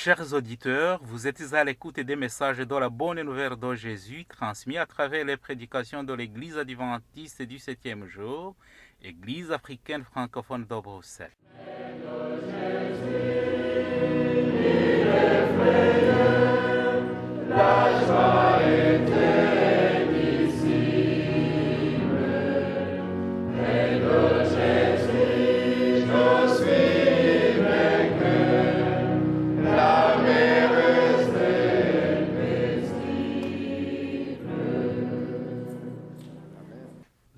Chers auditeurs, vous êtes à l'écoute des messages de la bonne nouvelle de Jésus transmis à travers les prédications de l'Église adventiste du 7e jour, Église africaine francophone de Bruxelles.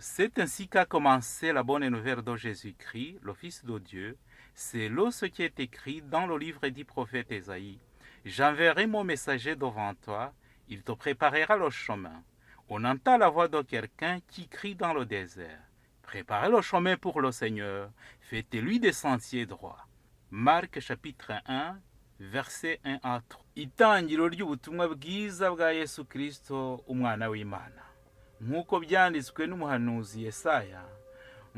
C'est ainsi qu'a commencé la bonne nouvelle de Jésus-Christ, le Fils de Dieu. C'est là ce qui est écrit dans le livre du prophète Ésaïe. J'enverrai mon messager devant toi, il te préparera le chemin. On entend la voix de quelqu'un qui crie dans le désert. Préparez le chemin pour le Seigneur, faites-lui des sentiers droits. Marc chapitre 1, verset 1 à 3. Itangiro ry'ubutumwa bwiza bwa Yesu Kristo, umwana w'Imana. Nk'uko byanditswe n'umuhanuzi Yesaya,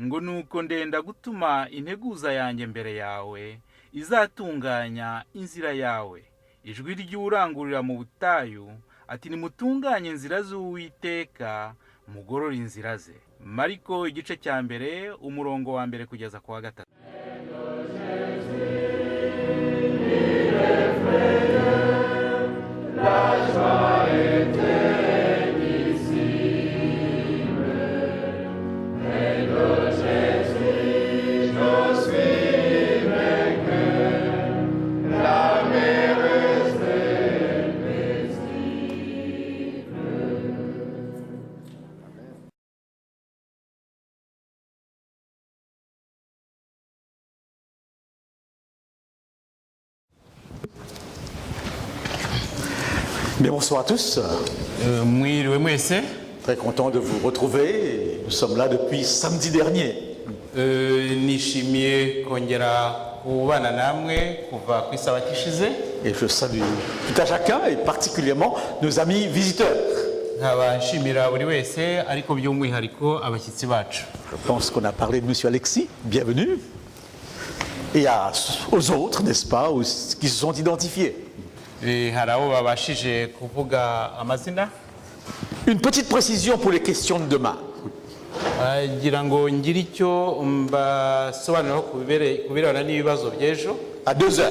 ngo nuko ndenda gutuma integuza yanjye mbere yawe, izatunganya inzira yawe. Ijwi ry'urangurira mu butayu, ati nimutunganye inzira z'Uwiteka, mugorore inzira ze. Mariko igice cya mbere, umurongo wa mbere kugeza ku wa gatatu. Bien, bonsoir à tous. Très content de vous retrouver. Nous sommes là depuis samedi dernier. Nishimiye kongera kubana namwe kuva ku isabato ishize. Et je salue tout à chacun et particulièrement nos amis visiteurs. Nkaba nshimira buri wese ariko by'umwihariko abashyitsi bacu. Je pense qu'on a parlé de monsieur Alexis. Bienvenue. Et aux autres, n'est-ce pas, qui se sont identifiés. Hari abo babashije kuvuga amazina. Une petite précision pour les questions de demain. Ngira ngo ngire icyo mbasobanura ku birebana n'ibibazo by'ejo. À 2h.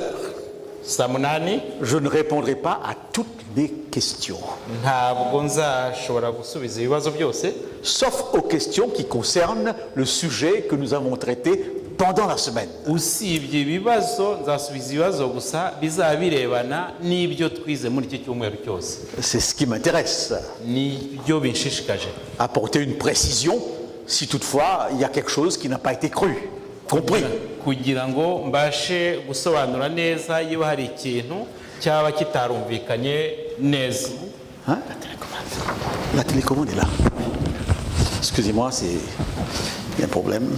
Saa munani. Je ne répondrai pas à toutes les questions. Ntabwo nzashobora gusubiza ibibazo byose. Sauf aux questions qui concernent le sujet que nous avons traité pendant la semaine. Usibye ibibazo nzasubiza ibibazo gusa bizaba birebana n'ibyo twize muri iki cyumweru cyose. C'est ce qui m'intéresse. Nibyo binshishikaje. Apporter une précision si toutefois il y a quelque chose qui n'a pas été compris. Kugira ngo mbashe gusobanura neza iyo hari ikintu cyaba kitarumvikanye neza. Hein? La télécommande est là. Excusez-moi, il y a un problème.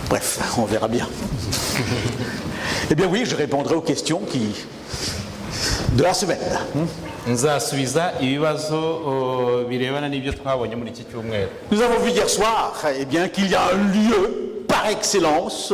Bref, on verra bien. Eh bien oui, je répondrai aux questions de la semaine. Nzasubiza ibibazo birebana n'ibyo twabonye muri iki cyumweru. Nous avons vu hier soir qu'il y a un lieu par excellence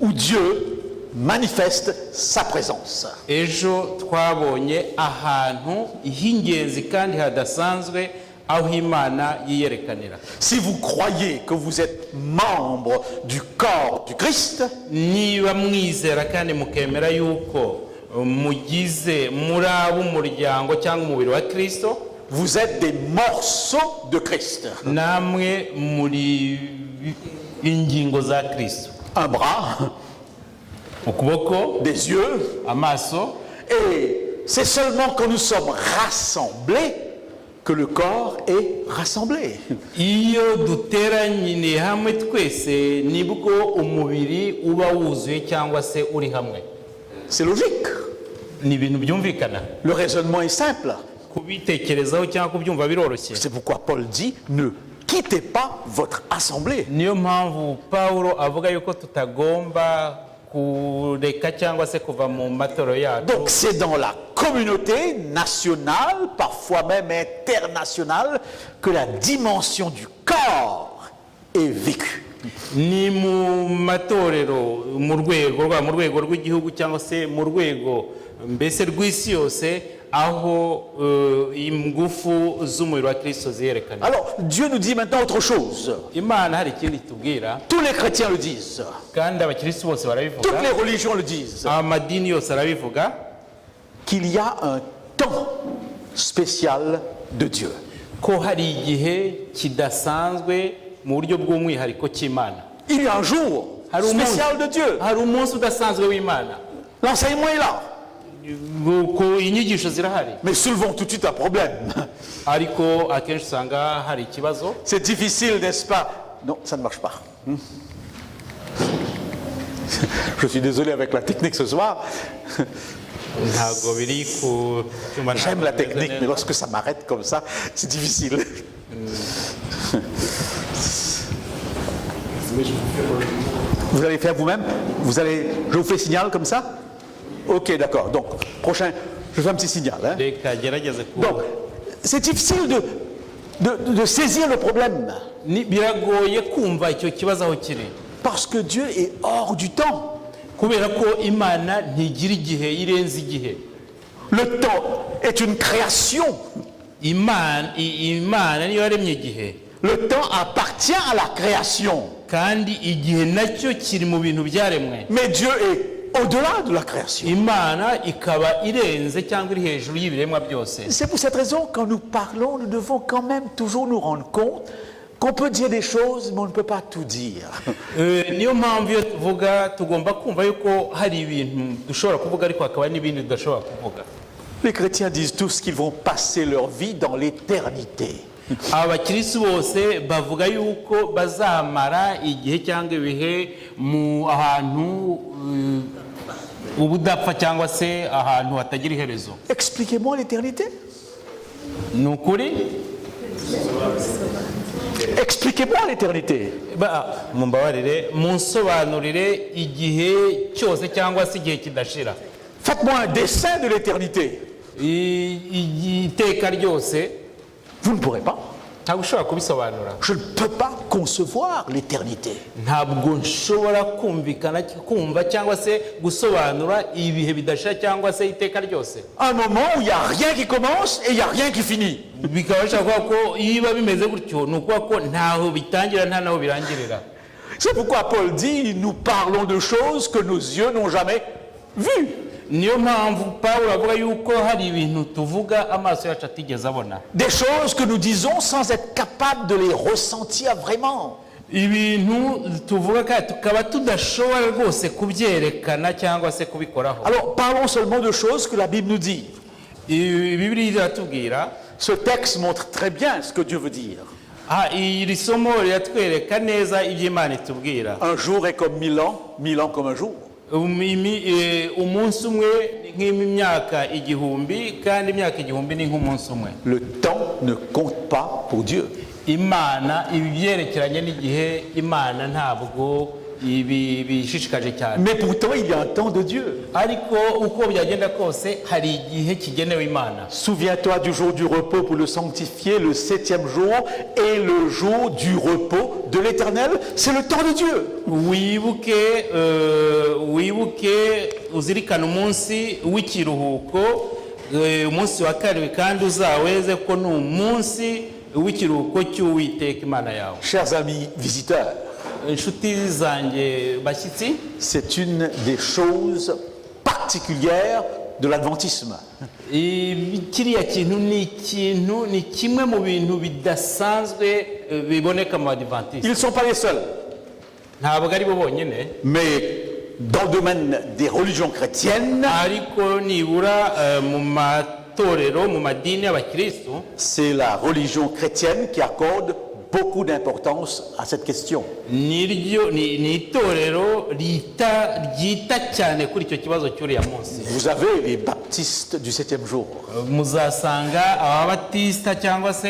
où Dieu manifeste sa présence. Ejo twabonye ahantu h'ingenzi kandi hadasanzwe aho Imana yiyerekanira. Si vous croyez que vous êtes membre du corps du Christ, niba mwizera kandi mukemera yuko mugize muri ab'umuryango cyangwa umubiri wa Kristo, vous êtes des morceaux de Christ. Namwe muri ingingo za Kristo. Un bras, ukuboko, des yeux, amaso. Et c'est seulement quand nous sommes rassemblés que le corps est rassemblé. Iyo duteranyine hamwe twese nibwo umubiri uba wuzuye cyangwa se uri hamwe. C'est logique. Ni ibintu byumvikana. Le raisonnement est simple. Kubitekerezaho cyangwa kubyumva biroroshye. C'est pourquoi Paul dit ne quittez pas votre assemblée. Niyo mpamvu Paulo avuga yuko tutagomba kureka cyangwa se kuva mu matoro yacu. Donc c'est dans la communauté nationale, parfois même internationale, que la dimension du corps est vécue. ni mu matorero mu rwego rw'igihugu cyangwa se mu rwego mbese rw'isi yose aho ingufu z'umuriro wa Kristo ziyerekana. Alors, Dieu nous dit maintenant autre chose. Imana hari ikindi tubwira, Tous les chrétiens le disent. kandi abakristo bose barabivuga, Toutes les religions le disent. amadini yose arabivuga, Qu'il y a un temps spécial de Dieu. ko hari igihe kidasanzwe mu buryo bw'umwihariko cy'Imana. Il y a un jour Hari umunsi- spécial de Dieu. hari umunsi udasanzwe w'Imana. L'enseignement est là. Ku inyigisho zirahari, Mais soulevons tout de suite un problème. ariko akenshi usanga hari ikibazo. C'est difficile, n'est-ce pas? Non, ça ne marche pas. Je suis désolé avec la technique ce soir. Ntabwo biri ku cyuma. J'aime la technique, mais lorsque ça m'arrête comme ça, c'est difficile. Vous allez faire vous-même? Je vous fais signal comme ça? Ok, d'accord. Donc, prochain, je fais un petit signal. Hein. Reka gerageze ku. Donc, c'est difficile de saisir le problème. Biragoye kumva icyo kibazo aho kiri, Parce que Dieu est hors du temps. kubera ko Imana ntigira igihe irenze igihe. Le temps est une création. Imana niyo yaremye igihe, Le temps appartient à la création. kandi igihe nacyo kiri mu bintu byaremwe. Mais Dieu est au-delà de la création. Imana ikaba irenze cyangwa iri hejuru y'ibiremwa byose. C'est pour cette raison, quand nous parlons, nous devons quand même toujours nous rendre compte qu'on peut dire des choses, mais on ne peut pas tout dire. Niyo mpamvu iyo tuvuga tugomba kumva yuko hari ibintu dushobora kuvuga ariko hakaba n'ibindi tudashobora kuvuga. Les chrétiens disent tous qu'ils vont passer leur vie dans l'éternité. Abakirisi bose bavuga yuko bazamara igihe cyangwa ibihe mu ahantu ubudapfa cyangwa se ahantu hatagira iherezo. Expliquez-moi l'éternité. Ni ukuri? Expliquez-moi l'éternité. Mumbabarire munsobanurire igihe cyose cyangwa se igihe kidashira. Faites-moi un dessin de l'éternité. Iteka ryose Vous ne pourrez pas. ntabwo ushobora kubisobanura. Je ne peux pas concevoir l'éternité. Ntabwo nshobora kumva cyangwa se gusobanura ibihe bidashira cyangwa se iteka ryose. Un moment où il n'y a rien qui commence et il n'y a rien qui finit. Bikaba bishobora kuvuga ko iyo biba bimeze gutyo ni ukuvuga ko ntaho bitangira nta naho birangirira. C'est pourquoi Paul dit, nous parlons de choses que nos yeux n'ont jamais vues. Niyo mpamvu Pawulo avuga yuko hari ibintu tuvuga amaso yacu atigeze abona, Des choses que nous disons sans être capables de les ressentir vraiment. ibintu tuvuga kandi tukaba tudashobora rwose kubyerekana cyangwa se kubikoraho. Alors parlons seulement de choses que la Bible nous dit. Bibiliya iratubwira, Ce texte montre très bien ce que Dieu veut dire. iri somo riratwereka neza ibyo Imana itubwira. Un jour est comme 1000 ans comme un jour. Umunsi umwe ni nk'imyaka igihumbi, kandi imyaka igihumbi ni nk'umunsi umwe. Le temps ne compte pas pour Dieu. Imana ibi byerekeranye n'igihe Imana ntabwo ibi bishishikaje cyane. Mais pourtant il y a un temps de Dieu. Ariko uko byagenda kose hari igihe kigenewe Imana. Souviens-toi du jour du repos pour le sanctifier, le 7e jour est le jour du repos de l'Éternel, c'est le temps de Dieu. Wibuke uzirikana umunsi w'ikiruhuko, umunsi wa karindwi, kandi uzaweze ko ni umunsi w'ikiruhuko cy'Uwiteka Imana yawe. Chers amis visiteurs, Inshuti zanjye bashyitsi, c'est une des choses particulières de l'adventisme. kiriya kintu ni kimwe mu bintu bidasanzwe biboneka mu Adventiste. Ils ne sont pas les seuls, Ntabwo ari bo bonyine, mais dans le domaine des religions chrétiennes, ariko nibura mu matorero, mu madini y'abakristo, c'est la religion chrétienne qui accorde beaucoup d'importance à cette question. ni itorero ryita cyane kuri icyo kibazo cy'uriya munsi. Vous avez les baptistes du 7e jour. Muzasanga ababatista cyangwa se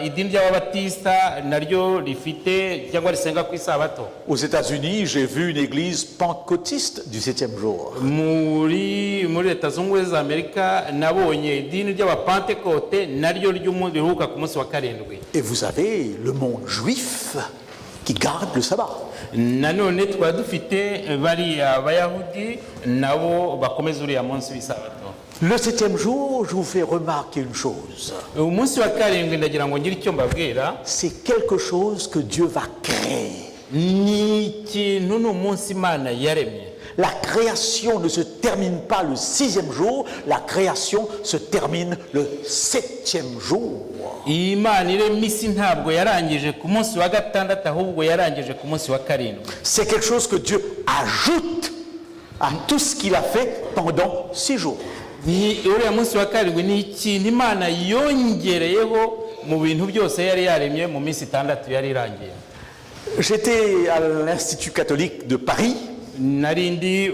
idini ry'ababatista naryo rifite cyangwa risenga ku isabato. Aux États-Unis, j'ai vu une église pentecôtiste du 7e jour. Muri Leta Zunze Ubumwe za Amerika nabonye idini ry'abapentekote naryo riruhuka ku munsi wa karindwi. Et vous avez le monde juif qui gardent le sabbat. nanone twaba dufite bariya bayahudi nabo bakomeza uriya munsi w'isabato. Le 7e jour, je vous fais remarquer une chose. umunsi wa karindwi ndagira ngo ngire icyo mbabwira, C'est quelque chose que Dieu va créer. ni ikintu ni umunsi Imana yaremye. La création ne se termine pas le 6e jour, la création se termine le 7e jour. Imana iremye isi ntabwo yarangije ku munsi wa gatandatu, ahubwo yarangije ku munsi wa karindwi. C'est quelque chose que Dieu ajoute à tout ce qu'il a fait pendant 6 jours. Ni uriya munsi wa karindwi ni ikintu Imana yongereyeho mu bintu byose yari yaremye mu minsi itandatu yari irangiye. J'étais à l'Institut catholique de Paris Nari ndi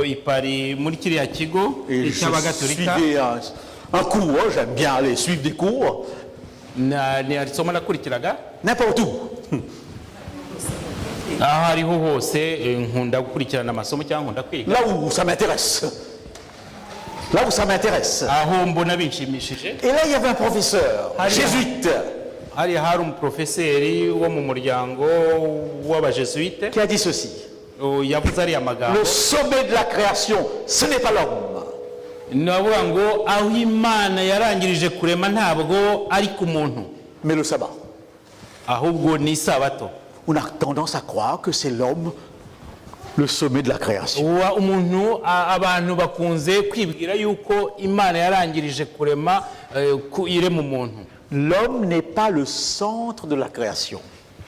i Paris muri kiriya kigo et je cy'abagatolika, suivais un cours. J'aime bien aller suivre des cours, ni isomo nakurikiraga n'importe où. aho ariho hose. Nkunda gukurikirana amasomo cyangwa nkunda kwiga Là où ça m'intéresse. Là où ça m'intéresse. aho mbona binshimishije. Et là, il y avait un professeur Allez. jésuite hari umuprofeseri wo mu muryango w'abajesuite qui a dit ceci. yavuze ariya magambo. Le sommet de la création, ce n'est pas l'homme. navuga ngo aho Imana yarangirije kurema ntabwo ari ku muntu, Mais le sabbat. ahubwo ni isabato. On a tendance à croire que c'est l'homme le sommet de la création. Abantu bakunze kwibwira yuko Imana yarangirije kurema irema umuntu. L'homme n'est pas le centre de la création.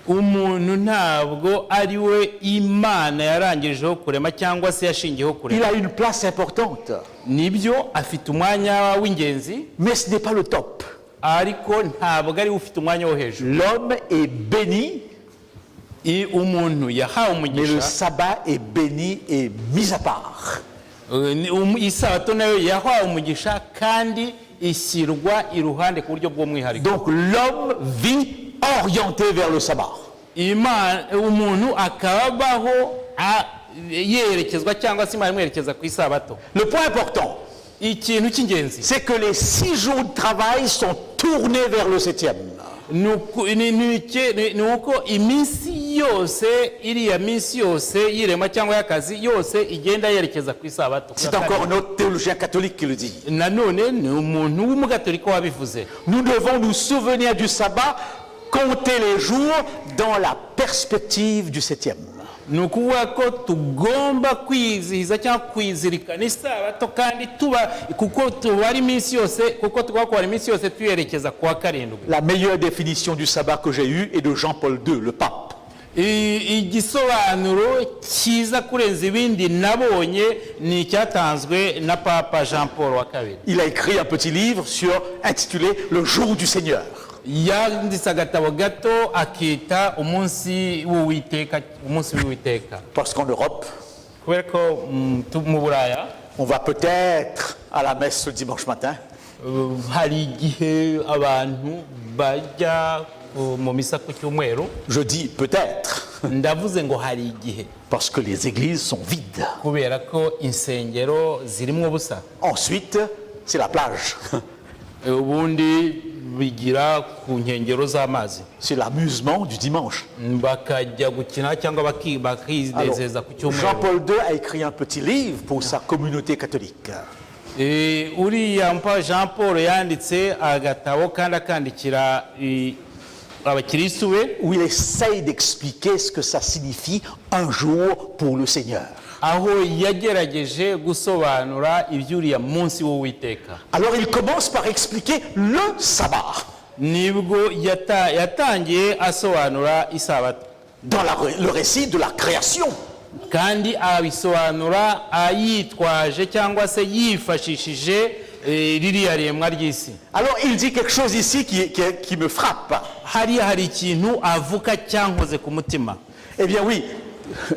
Umuntu ntabwo ari we Imana yarangirijeho kurema cyangwa se yashingiyeho Il kurema. a une place importante, Nibyo afite umwanya w'ingenzi, mais ce n'est pas le top. ariko ntabwo ari we ufite umwanya wo hejuru. L'homme est béni, Umuntu yahawe mais le umugisha, sabbat est béni et mis à part. isabato nayo yahawe umugisha kandi ishyirwa iruhande ku buryo bw'umwihariko. Donc l'homme vit orienté vers le sabbat. Umuntu akabaho yerekezwa cyangwa se Imana imwerekeza ku isabato. Le point important, Ikintu cy'ingenzi c'est que les 6 jours de travail sont tournés vers le 7e. ni uko iminsi yose, iriya minsi yose y'irema cyangwa y'akazi yose igenda yerekeza ku isabato. C'est encore un autre théologien catholique qui le dit. Nanone ni umuntu w'umugatolika wabivuze. Nous devons nous souvenir du sabbat, compter les jours dans la perspective du 7e. Ni ukuvuga ko tugomba kwizihiza cyangwa kwizirikana isabato kandi kuko tubara iminsi yose, kuko tugomba kubara iminsi yose tuyerekeza ku wa karindwi. La meilleure définition du sabbat que j'ai eue est de Jean-Paul II, le pape. Igisobanuro cyiza kurenza ibindi nabonye ni icyatanzwe na Papa Jean Paul wa kabiri. Il a écrit un petit livre intitulé Le jour du Seigneur. Yanditse agatabo gato akita umunsi w'Uwiteka. Parce qu'en Europe, Kubera ko mu Buraya on va peut-être à la messe le dimanche matin, hari igihe abantu bajya mu misa ku cyumweru. je dis peut-être, Ndavuze ngo hari igihe parce que les églises sont vides. kubera ko insengero zirimo ubusa. Ensuite, c'est la plage. Ubundi bigira ku nkengero z'amazi, C'est l'amusement du dimanche. bakajya gukina cyangwa Alors, bakinezeza ku cyumweru. Jean-Paul II a écrit un petit livre pour sa communauté catholique. Uriya Jean Paul yanditse agatabo kandi akandikira abakirisitu be, Où il essaye d'expliquer ce que ça signifie un jour pour le Seigneur. aho yagerageje gusobanura iby'uriya munsi w'Uwiteka. Alors il commence par expliquer le sabbat Nibwo yatangiye asobanura isabato, dans le récit de la création. kandi abisobanura ayitwaje cyangwa se yifashishije ririya remwa ry'isi. Alors il dit quelque chose ici qui me frappe. Hari ikintu avuka cyankoze ku mutima. Eh bien oui,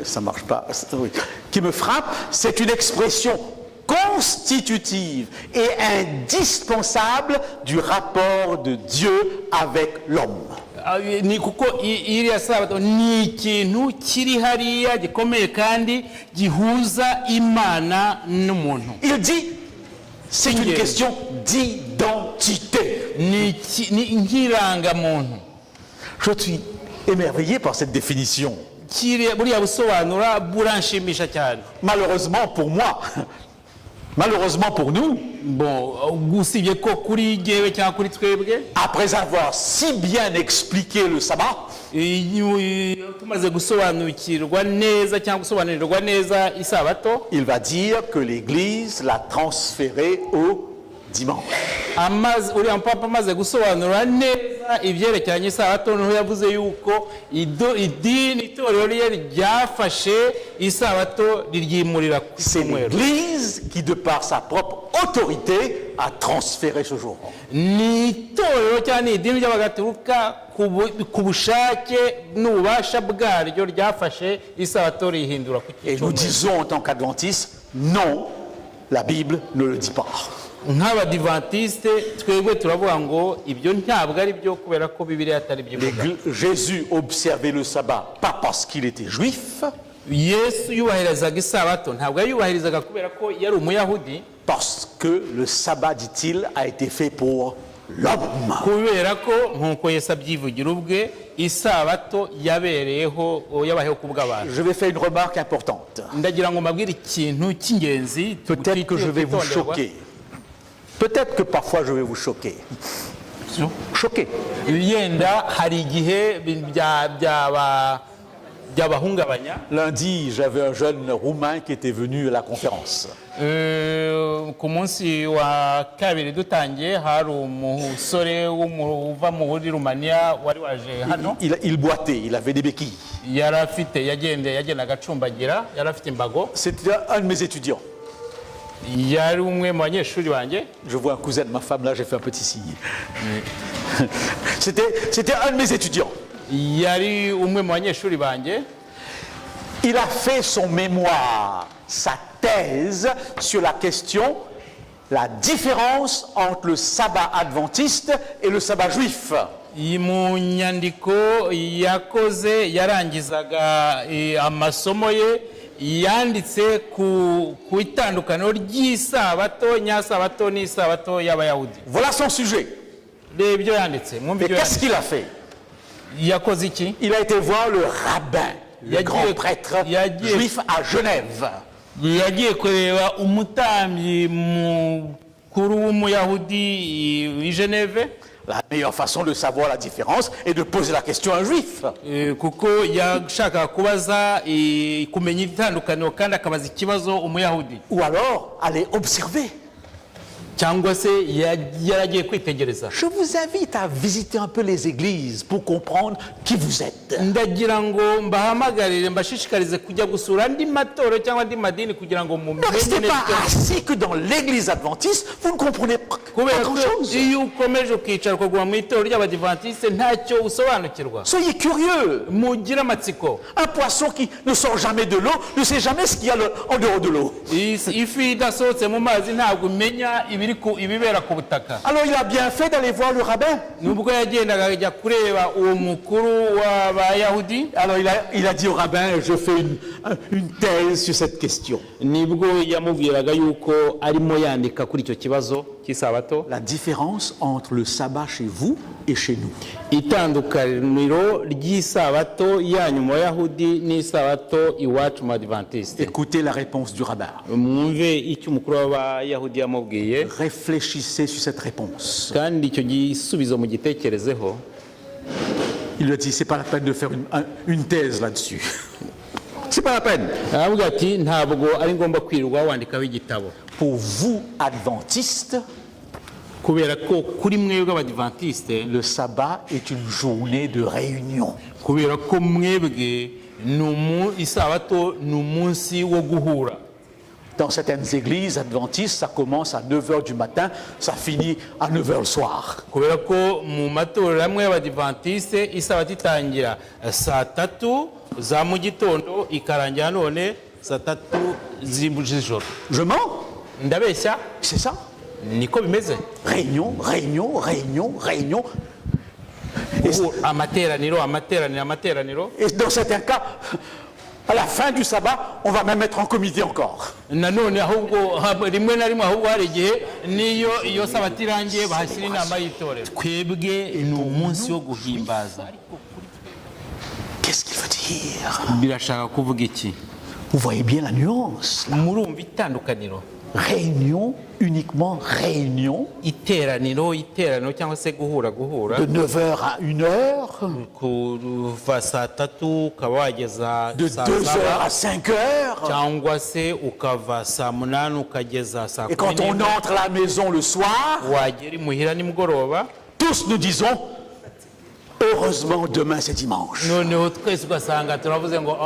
ça marche pas. Oui. Qui me frappe, c'est une expression constitutive et indispensable du rapport de Dieu avec l'homme. Ni kuko iriya sabato ni ikintu kiri hariya gikomeye kandi gihuza Imana n'umuntu. Il dit, c'est une question d'identité. Ni nk'irangamuntu. Je suis émerveillé par cette définition. buriya busobanura buranshimisha cyane. Malheureusement pour moi, malheureusement pour nous, Bon, usibye ko kuri jyewe cyangwa kuri twebwe, après avoir si bien expliqué le sabbat, tumaze gusobanukirwa neza cyangwa gusobanurirwa neza isabato, il va dire que l'Église l'a transféré au dimanche. uriya mupapa amaze gusobanura neza ibyerekeranye isabato, niho yavuze yuko itorero rye ryafashe isabato riryimurira ku C'est cyumweru. l'Église qui, de par sa propre autorité, a transféré ce jour. Ni itorero cyangwa ni idini ry'abagaturuka ku bushake n'ububasha bwaryo ryafashe isabato rihindura ku Et nous cyumweru. disons en tant qu'adventistes, non, la Bible ne le dit pas. Nk'abadivantisite twebwe turavuga ngo ibyo ntabwo ari byo kubera ko Bibiliya atari byo ivuga. Jésus observait le sabbat pas parce qu'il était juif, Yesu yubahirizaga isabato ntabwo yayubahirizaga kubera ko yari umuyahudi, parce que le sabbat, dit-il, a été fait pour l'homme. kubera ko nk'uko Yesu abyivugira ubwe isabato yabereyeho yabayeho ku bw'abantu. Je vais faire une remarque importante. Ndagira ngo mbabwire ikintu cy'ingenzi. Peut-être que je vais vous choquer. Peut-être que parfois je vais vous choquer. Choquer. Yenda hari igihe byabahungabanya. Lundi, j'avais un jeune Roumain qui était venu à la conférence. Ku munsi wa kabiri dutangiye hari umusore uva muri Rumaniya wari waje hano. Il boitait, il avait des béquilles. Yari afite yagendaga acumbagira, yari afite imbago. C'était un de mes étudiants. Yari umwe mu banyeshuri banjye. Je vois un cousin de ma femme là, j'ai fait un petit signe. C'était un de mes étudiants. Yari umwe mu banyeshuri banjye. Il a fait son mémoire, sa thèse sur la question, la différence entre le sabbat adventiste et le sabbat juif. Mu nyandiko yakoze yarangizaga amasomo ye yanditse ku itandukaniro ry'isabato nyasabato n'isabato y'abayahudi. Voilà son sujet. Ibyo yanditse. Et qu'est-ce qu'il a fait? Yakoze iki? Il a été voir le rabbin, le grand prêtre juif à Genève. Yagiye kureba umutambyi mukuru w'umuyahudi i Genève. La meilleure façon de savoir la différence est de poser la question à un juif. Kuko yashaka kubaza kumenya itandukaniro kandi akabaza ikibazo umuyahudi. Ou alors aller observer. Cyangwa se yaragiye kwitegereza. Je vous invite à visiter un peu les églises pour comprendre qui vous êtes. Ndagira ngo mbahamagarire mbashishikarize kujya gusura andi matoro cyangwa andi madini kugira ngo mumenye. Ne restez pas assis que dans l'église adventiste, vous ne comprenez pas grand-chose. Iyo ukomeje ukicara ukaguma mu itorero ry'abadivantiste ntacyo usobanukirwa. Soyez curieux. Mugire amatsiko. Un poisson qui ne sort jamais de l'eau ne sait jamais ce qu'il y a en dehors de l'eau. Ifi idasohotse mu mazi ntabwo imenya ibibera ku butaka. Alors il a bien fait d'aller voir le rabbin. Nubwo yagendaga ajya kureba uwo mukuru w'abayahudi. Alors il a dit au rabbin, je fais une thèse sur cette question. Nibwo yamubwiraga yuko arimo yandika kuri icyo kibazo cy'isabato. La différence entre le sabbat chez vous et chez nous. Itandukaniro ry'isabato yanyu mu bayahudi n'isabato iwacu mu adventiste. Écoutez la réponse du rabbin. Mwumve icyo umukuru w'abayahudi yamubwiye. Réfléchissez sur cette réponse. Kandi icyo gisubizo mu gitekerezeho. Il lui a dit, c'est pas la peine de faire une thèse là-dessus. C'est pas la peine. Aravuga ati ntabwo ari ngombwa kwirirwa wandikaho igitabo. Pour vous adventistes, kubera ko kuri mwebwe abadivantiste le sabbat est une journée de réunion. Kubera ko mwebwe isabato ni umunsi wo guhura. Dans certaines églises adventistes, ça commence à 9h du matin, ça finit à 9h le soir. Kubera ko mu matorero amwe y'abadivantiste isabato itangira saa 3 za mu gitondo ikarangira none saa 3 z'ijoro. Je mens? Ndabeshya? C'est ça? Niko bimeze. Réunion, réunion, réunion, réunion. Amateraniro. Et dans certains cas, à la fin du sabbat, on va même être en comité encore. Nanone ahubwo rimwe na rimwe ahubwo hari igihe niyo iyo sabato irangiye bahashyira inama y'itorero. Twebwe ni umunsi wo guhimbaza. dire? birashaka kuvuga iki? Vous voyez bien la nuance. Là. Murumva itandukaniro, Réunion, uniquement réunion, iteraniro cyangwa se guhura de 9h à 1h, kuva saa tatu ukaba wageza de saa 2h saba à 5h. cyangwa se ukava saa munani ukageza saa Et kumi quand on n'imwe, entre à la maison le soir, wagera imuhira nimugoroba, tous nous disons, heureusement demain c'est dimanche. noneho twese ugasanga turavuze ngo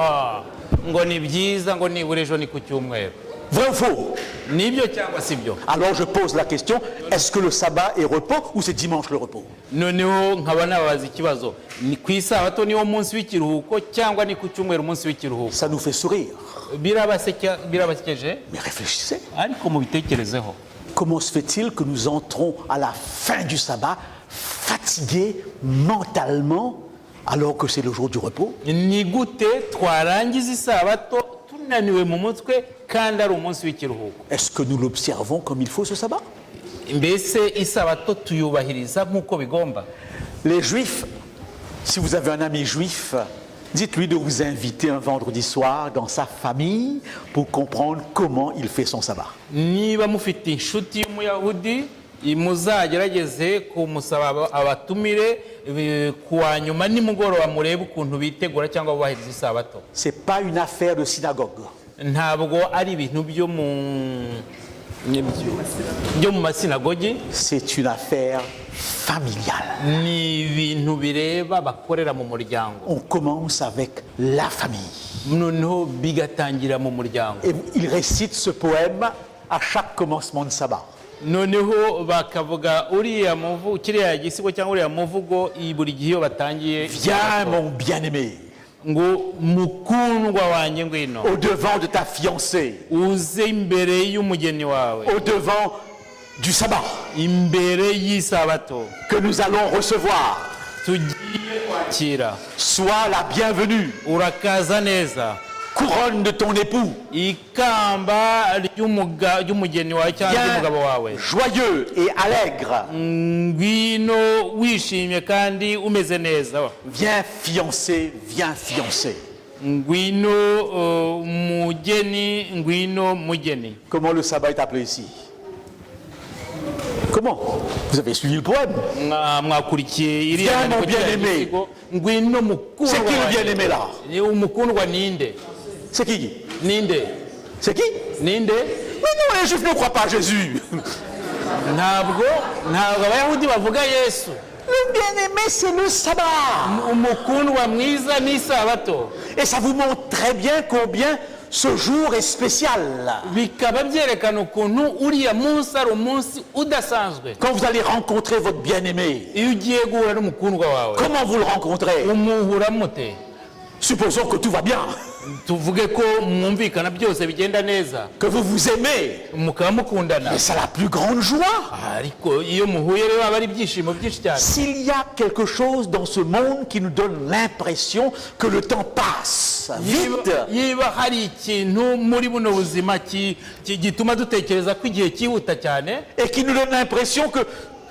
ngo ni byiza ngo nibura ejo ni ku cyumweru. Vrai ou faux? Nibyo cyangwa si byo? Alors je pose la question, est-ce que le sabbat est repos ou c'est dimanche le repos? Noneho nkaba nababaza ikibazo, ni ku isabato niwo munsi w'ikiruhuko cyangwa ni ku cyumweru umunsi w'ikiruhuko? Ça nous fait sourire. Birabasekeje, Mais réfléchissez. ariko mubitekerezeho. Comment se fait-il que nous entrons à la fin du sabbat fatigués mentalement alors que c'est le jour du repos? Ni gute twarangiza isabato tunaniwe mu mutwe kandi ari umunsi w'ikiruhuko? Est-ce que nous l'observons comme il faut ce sabbat? Mbese isabato tuyubahiriza nk'uko bigomba? Les juifs, si vous avez un ami juif, dites-lui de vous inviter un vendredi soir dans sa famille pour comprendre comment il fait son sabbat. Niba mufite inshuti y'umuyahudi, muzagerageze kumusaba abatumire kuwa nyuma nimugoroba murebe ukuntu bitegura cyangwa bubahiriza isabato. C'est pas une affaire de synagogue. Ntabwo ari ibintu byo mu masinagogi, C'est une affaire familiale. ni ibintu bireba bakorera mu muryango. On commence avec la famille. Noneho bigatangira mu muryango. Et il récite ce poème à chaque commencement de sabbat. Noneho bakavuga kiriya gisigo cyangwa uriya muvugo buri gihe iyo batangiye Viens mon bien-aimé, ngo mukundwa wanjye ngwino, au devant de ta fiancée, uze imbere y'umugeni wawe, au devant du sabbat imbere y'isabato que nous allons recevoir. tugiye kwakira. Sois la bienvenue, Urakaza neza, couronne de ton époux, ikamba ry'umugeni wawe cyangwa ry'umugabo wawe, joyeux et allègre. ngwino wishimye kandi umeze neza, Viens fiancé, viens fiancé. ngwino mugeni, ngwino mugeni. Comment le sabbat est appelé ici? Comment? Vous avez suivi le poème? Mwakurikiye iriya Viens, mon nyandiko kiriya bien-aimé. gisigo, ngwino mukundwa C'est qui le wanjye. bien-aimé là? Umukundwa ninde? C'est qui? Ninde? C'est qui? Ninde? Mais non, les juifs ne croient pas à Jésus. Ntabwo abayahudi bavuga Yesu. Le bien-aimé, c'est le sabbat. Umukundwa mwiza ni isabato. Et ça vous montre très bien combien ce jour est spécial. Bikaba byerekana ukuntu uriya munsi ari umunsi udasanzwe. Quand vous allez rencontrer votre bien-aimé, Iyo ugiye guhura n'umukundwa wawe, comment vous le rencontrez? umuhura mute? Supposons que tout va bien, Tuvuge ko mwumvikana byose bigenda neza, que vous vous aimez. mukaba mukundana, Mais c'est la plus grande joie. ariko iyo muhuye rero aba ari ibyishimo byinshi cyane. S'il y a quelque chose dans ce monde qui nous donne l'impression que le temps passe vite, Yiba hari ikintu muri buno buzima gituma dutekereza ko igihe cyihuta cyane, et qui nous donne l'impression que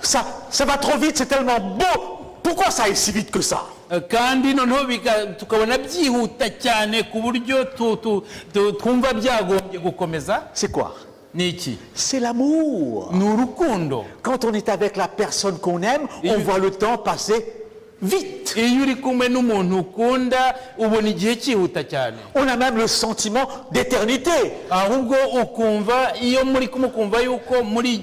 ça va trop vite, c'est tellement beau, pourquoi ça aille si vite que ça? kandi noneho tukabona byihuta cyane ku buryo twumva byagombye gukomeza. C'est quoi? Ni iki? C'est l'amour. Ni urukundo. Quand on est avec la personne qu'on aime, on voit le temps passer vite. Iyo uri kumwe n'umuntu ukunda ubona igihe cyihuta cyane, On a même le sentiment d'éternité. ahubwo ukumva iyo muri kumukumva yuko muri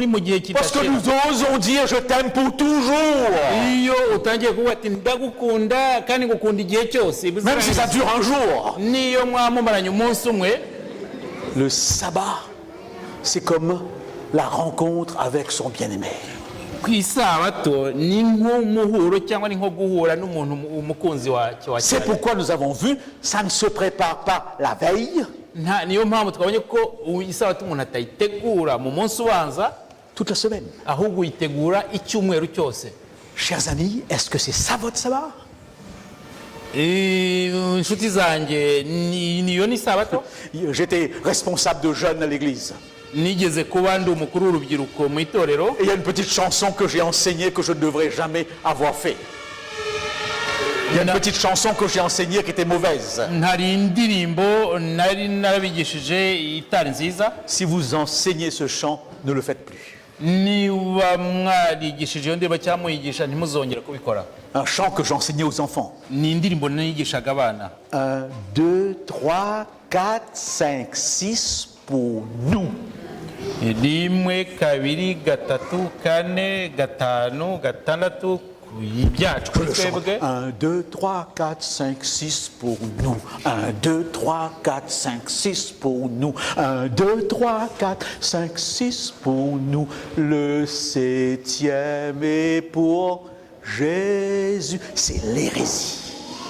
mu gihe Parce que kidashira. nous osons dire je t'aime pour toujours. Iyo utangiye kuvuga ati ndagukunda kandi ngukunda igihe cyose, Même si ça dure un jour. niyo mwamumaranye umunsi umwe. Le sabbat, c'est comme la rencontre avec son bien-aimé. Ku isabato ni nk'umuhuro cyangwa ni nko guhura n'umuntu umukunzi wa C'est cyane. pourquoi nous avons vu, ça ne se prépare pas la veille, Niyo mpamvu twabonye ko isabato umuntu atayitegura mu munsi ubanza, toute la semaine. ahubwo uyitegura icyumweru cyose. Chers amis, est-ce que c'est ça votre sabbat? Inshuti zanjye, niyo ni isabato. J'étais responsable de jeunes à l'église. Nigeze kuba ndi umukuru w'urubyiruko mu itorero, Et il y a une petite chanson que j'ai enseignée que je ne devrais jamais avoir fait. Il y a une petite chanson que j'ai enseignée qui était mauvaise. hari indirimbo nari narabigishije itari nziza. Si vous enseignez ce chant, ne le faites plus. Niba mwarigishije iyo ndirimbo cyangwa muyigisha ntimuzongere kubikora. Un chant que j'enseignais aux enfants. Ni indirimbo nigishaga abana. 1, 2, 3, 4, 5, 6 pour nous. 1 2 3 4 5 6 ibyacu Je le chante. 1, 2, 3, 4, 5, 6 pour nous. 1, 2, 3, 4, 5, 6 pour nous. 1, 2, 3, 4, 5, 6 pour nous. Le 7e est pour Jésus. C'est l'hérésie.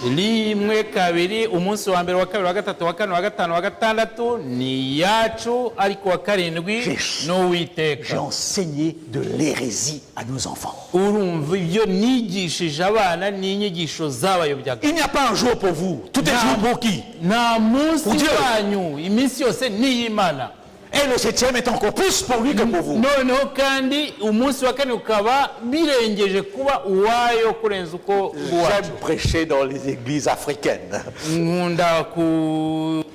1 2 umunsi wa mbere wa kabiri wa gatatu wa kane wa gatanu wa gatandatu ni yacu ariko wa karindwi n'uwiteka. J'ai enseigné de l'hérésie à nos enfants. Urumva ibyo nigishije abana n'inyigisho zabayobyaga. Il n'y a pas un jour pour vous. Tout est jour pour qui? Nta munsi Pour Dieu. wanyu iminsi yose ni iy'Imana. Et le 7e est encore plus pour lui que pour vous. Noneho kandi umunsi wa kane ukaba birengeje kuba uwayo kurenza uko uwacu. J'aime prêcher dans les églises africaines. Nkunda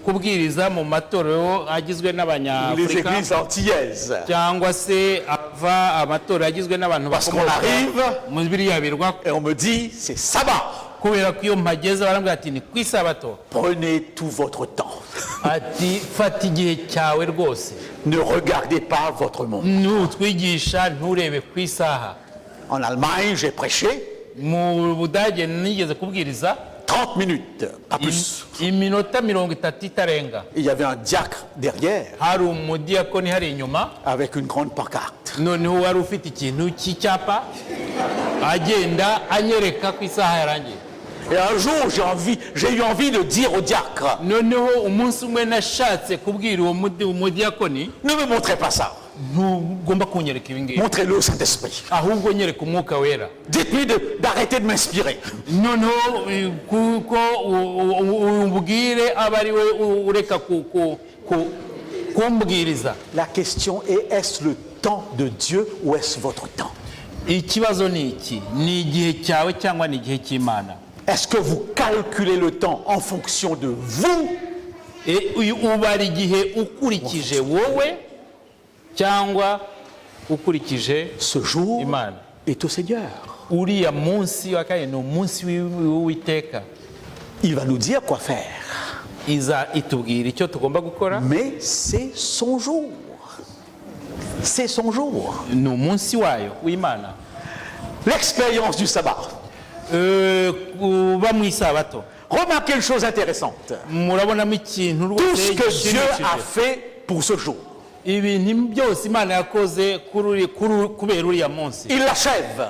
kubwiriza mu matorero agizwe Les n'abanyafurika églises antillaises. cyangwa se ava amatorero agizwe n'abantu Parce qu'on arrive mu biriya birwa, et on me dit, c'est sabbat. kubera ko iyo mpageze barambwira ati ni ku isabato. Prenez tout votre temps. Ati fata igihe cyawe rwose, Ne regardez pas votre monde. nutwigisha nturebe ku isaha. En Allemagne, j'ai prêché Mu Budage nigeze kubwiriza 30 minutes, pas plus. iminota 30 itarenga. Il y avait un diacre derrière Hari umudiyakoni hari inyuma, avec une grande pancarte. noneho wari ufite ikintu cy'icyapa agenda anyereka ku isaha yarangiye. Et un jour, j'ai eu envie de dire au diacre, Noneho umunsi umwe nashatse kubwira uwo umudiyakoni, ne me montrez pas ça. ntugomba kunyereka ibi ngibi, Montrez-le au Saint-Esprit. ahubwo nyereka umwuka wera. Dites-lui d'arrêter de m'inspirer. Noneho kuko ubwire aba ari we ureka kumbwiriza. La question est, est-ce le temps de Dieu ou est-ce votre temps? Ikibazo ni iki? Ni igihe cyawe cyangwa ni igihe cy'Imana? Est-ce que vous calculez le temps en fonction de vous Ubara igihe ukurikije wowe cyangwa ukurikije ce jour Imana? est au Seigneur. Uriya munsi wa kane ni umunsi w'Uwiteka. Il va nous dire quoi faire. Iza itubwira icyo tugomba gukora. Mais c'est son jour. C'est son jour. Ni umunsi wayo w'Imana. L'expérience du sabbat. Kuba mu isabato, Remarquez une chose intéressante. murabonamo ikintu Tout ce rwose que Dieu a gishimishije. fait pour ce jour, Ibintu byose Imana yakoze kubera uriya munsi, il l'achève.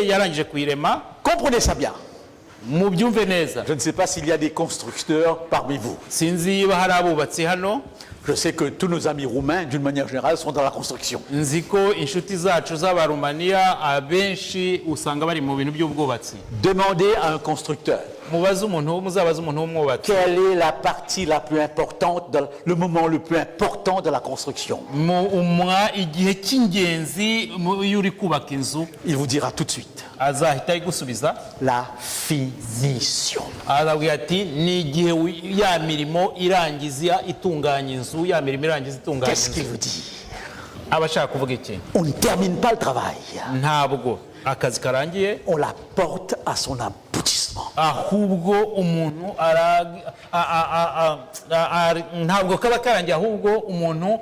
yarangije kuyirema. Comprenez ça bien. Mubyumve neza. Je ne sais pas s'il y a des constructeurs parmi vous. Sinzi niba hari abubatsi hano. Je sais que tous nos amis roumains, d'une manière générale, sont dans la construction. Nzi ko inshuti zacu z'Abarumaniya abenshi usanga bari mu bintu by'ubwubatsi. Demandez à un constructeur Muzabaze umuntu w'umwubatsi, quelle est la partie la plus importante, le moment le plus important de la construction. igihe cy'ingenzi iyo uri kubaka inzu. Il vous dira tout de suite. Azahita igusubiza, La finition. arabwira ati ni igihe ya mirimo irangiza itunganya inzu, ya mirimo irangiza itunganya Qu'est-ce qu'il inzu. vous dit? Aba ashaka kuvuga iki? On ne termine pas le travail. Ntabwo akazi karangiye, On la porte à son aboutissement. ahubwo umuntu ntabwo kaba karangiye, ahubwo umuntu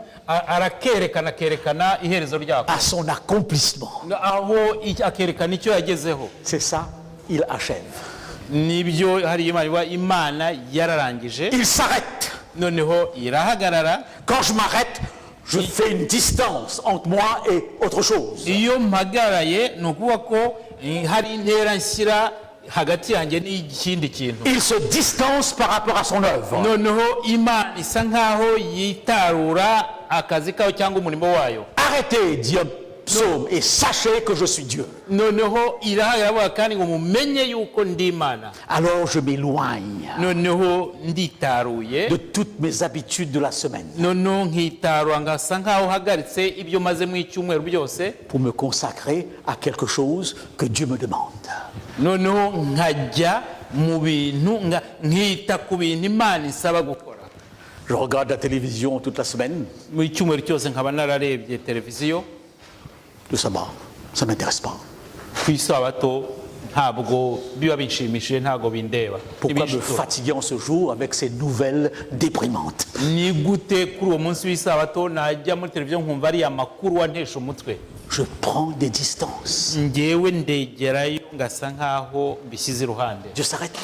akerekana iherezo ryako, À son accomplissement. aho akerekana icyo yagezeho. C'est ça, il achève. Nibyo hari Imana yararangije, Il s'arrête. noneho irahagarara. Quand je m'arrête, je fais une distance entre moi et autre chose. Iyo mpagaraye ni ukuvuga ko hari intera nshyira hagati yanjye n'ikindi kintu. Il se distance par rapport à son œuvre. Noneho Imana isa nkaho yitarura akazi kayo cyangwa umurimo wayo. Arrêtez, dit un psaume, et sachez que je suis Dieu. Noneho irahagarara kandi ngo mumenye yuko ndi Imana. Alors je m'éloigne Noneho nditaruye, de toutes mes habitudes de la semaine noneho nkitarura ngasa nkaho uhagaritse ibyo maze mu icyumweru byose, pour me consacrer à quelque chose que Dieu me demande. noneho nkajya mu bintu nkita ku bintu imana isaba gukora. Je regarde la télévision toute la semaine. Muri cyumweru cyose nkaba nararebye televiziyo. Le sabbat, ça ne m'intéresse pas. Ku isabato ntabwo biba binshimishije, ntabwo bindeba. Pourquoi me fatiguer en ce jour avec ces nouvelles déprimantes? Ni gute kuri uwo munsi w'isabato najya muri televiziyo nkumva ariya makuru antesha umutwe? Je prends des distances. Ngewe ndegerayo ngasa nkaho mbishyize iruhande, Dieu s'arrête.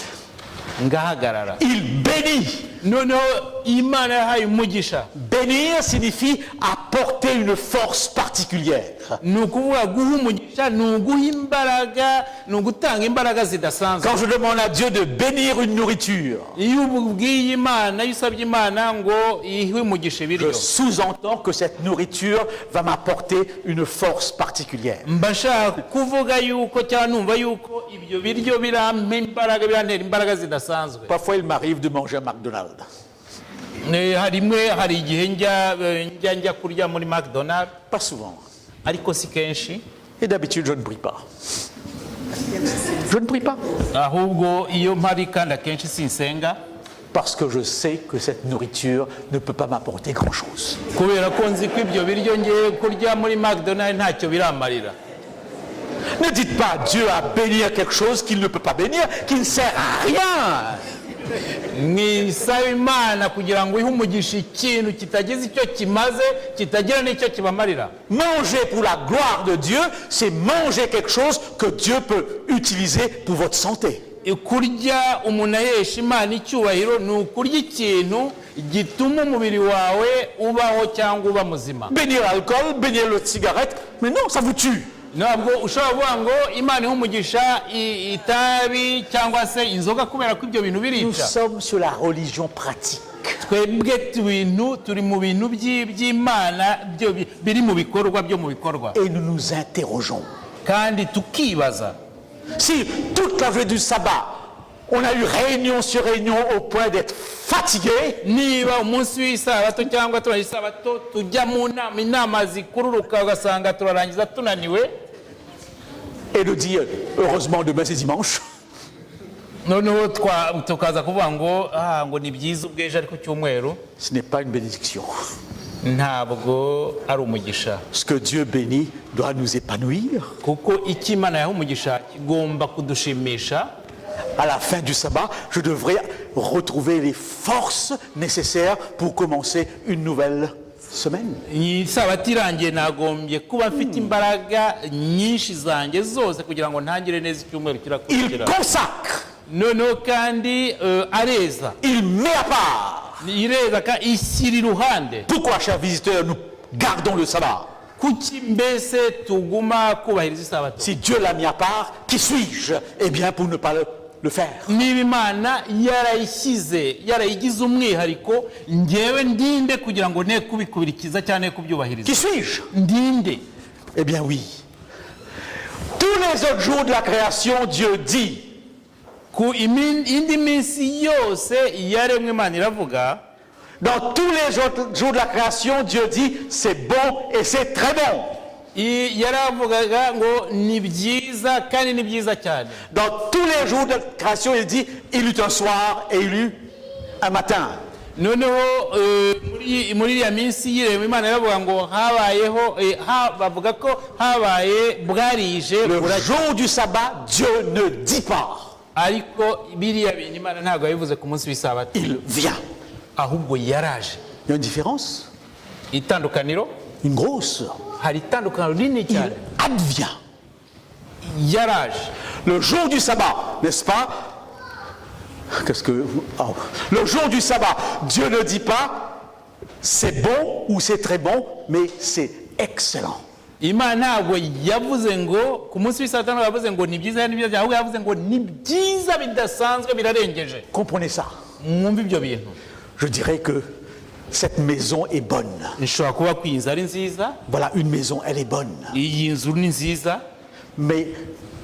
ngahagarara. Il bénit. Noneho imana yahaye umugisha. Bénir signifie apporter une force particulière. Ni ukuvuga guha umugisha, ni uguha imbaraga, ni ugutanga imbaraga zidasanzwe. Quand je demande à Dieu de bénir une nourriture, Iyo ubwiye imana, iyo usabye imana ngo ihe umugisha je ibiryo, sous-entends que cette nourriture va m'apporter une force particulière. mba nshaka kuvuga yuko cyangwa numva yuko ibyo biryo birampa imbaraga, birantera imbaraga zidasanzwe. Parfois, il m'arrive de manger à McDonald's. Hari igihe njya kurya muri McDonald's, Pas souvent. ariko si kenshi. Et d'habitude, je ne prie pas. Je ne prie pas. Ahubwo iyo mpari kandi akenshi sinsenga, Parce que je sais que cette nourriture ne peut pas m'apporter grand-chose. kubera ko nzi ko ibyo biryo ngiye kurya muri McDonald's ntacyo biramarira. Ne dites pas Dieu à bénir quelque chose qu'il ne peut pas bénir, qui ne sert à rien. Mwisaba imana kugira ngo ihe umugisha ikintu kitagize icyo kimaze, kitagira n'icyo kibamarira. Manger pour la gloire de Dieu, c'est manger quelque chose que Dieu peut utiliser pour votre santé. Kurya umuntu ahesha imana icyubahiro ni ukurya ikintu gituma umubiri wawe ubaho cyangwa uba muzima. Bénir l'alcool, bénir la cigarette, mais non, ça vous tue. Ntabwo ushobora kuvuga ngo imana ihe umugisha itabi cyangwa se inzoga kubera ko ibyo bintu Nous birica. sommes sur la religion pratique. Twebwe turi mu bintu by'imana biri mu bikorwa byo mu bikorwa, Et nous nous interrogeons. kandi tukibaza Si toute la journée du sabbat, on a eu réunion sur réunion au point d'être fatigué, niba umunsi w'isabato cyangwa turaha isabato tujya mu nama, inama zikururuka ugasanga turarangiza tunaniwe, et de dire heureusement demain c'est dimanche. noneho tukaza kuvuga ngo ni byiza ubwejo ariko cyumweru, Ce n'est pas une bénédiction. ntabwo ari umugisha. Ce que Dieu bénit doit nous épanouir. Kuko icyo imana yaha umugisha kigomba kudushimisha. À la fin du sabbat, je devrais retrouver les forces nécessaires pour commencer une nouvelle semaine. Isabato irangiye nagombye kuba mfite imbaraga nyinshi zanjye zose kugira ngo ntangire neza icyumweru Il kirakurikira. consacre, Noneho kandi areza, il met à part. ireza ishyira iruhande. Pourquoi, chers visiteurs, nous gardons le sabbat? Kuki mbese tuguma kubahiriza isabato? Si Dieu l'a mis à part, qui suis-je? Eh bien, pour ne pas le faire. Niba imana yarayigize umwihariko, ngewe ndinde kugira ngo ne kubikubirikiza cyane Qui kubyubahiriza? suis-je? Ndinde. Eh bien, oui. Tous les autres jours de la création, Dieu dit, Ku indi minsi yose yaremwe imana iravuga, dans tous les autres jours de la création, Dieu dit, c'est bon et c'est très bon. yaravugaga ngo ni byiza kandi ni byiza cyane. Dans tous les jours de la création, il dit, il eut un soir et il eut un matin. Noneho muri iriya minsi y'iremwa imana iravuga ngo habayeho, bavuga ko habaye bwarije Le buracya. jour du sabbat, Dieu ne dit pas. Ariko biriya bintu imana ntabwo yabivuze ku munsi w'isabato, Il vient. ahubwo yaraje. Il y a une différence, Itandukaniro, une grosse. hari itandukaniro rinini Il cyane. advient. Yaraje. Le jour du sabbat, n'est-ce pas? Le jour du sabbat, Dieu ne dit pas c'est bon ou c'est très bon, mais c'est excellent. Imana ntabwo yavuze ngo ku munsi w'isabato ntabwo yavuze ngo ni byiza ni byiza, ahubwo yavuze ngo ni byiza bidasanzwe birarengeje. Comprenez ça. Mwumve ibyo bintu. Je dirais que cette maison est bonne. Ishobora kuba ko iyi nzu ari nziza, Voilà, une maison, elle est bonne. iyi nzu ni nziza, Mais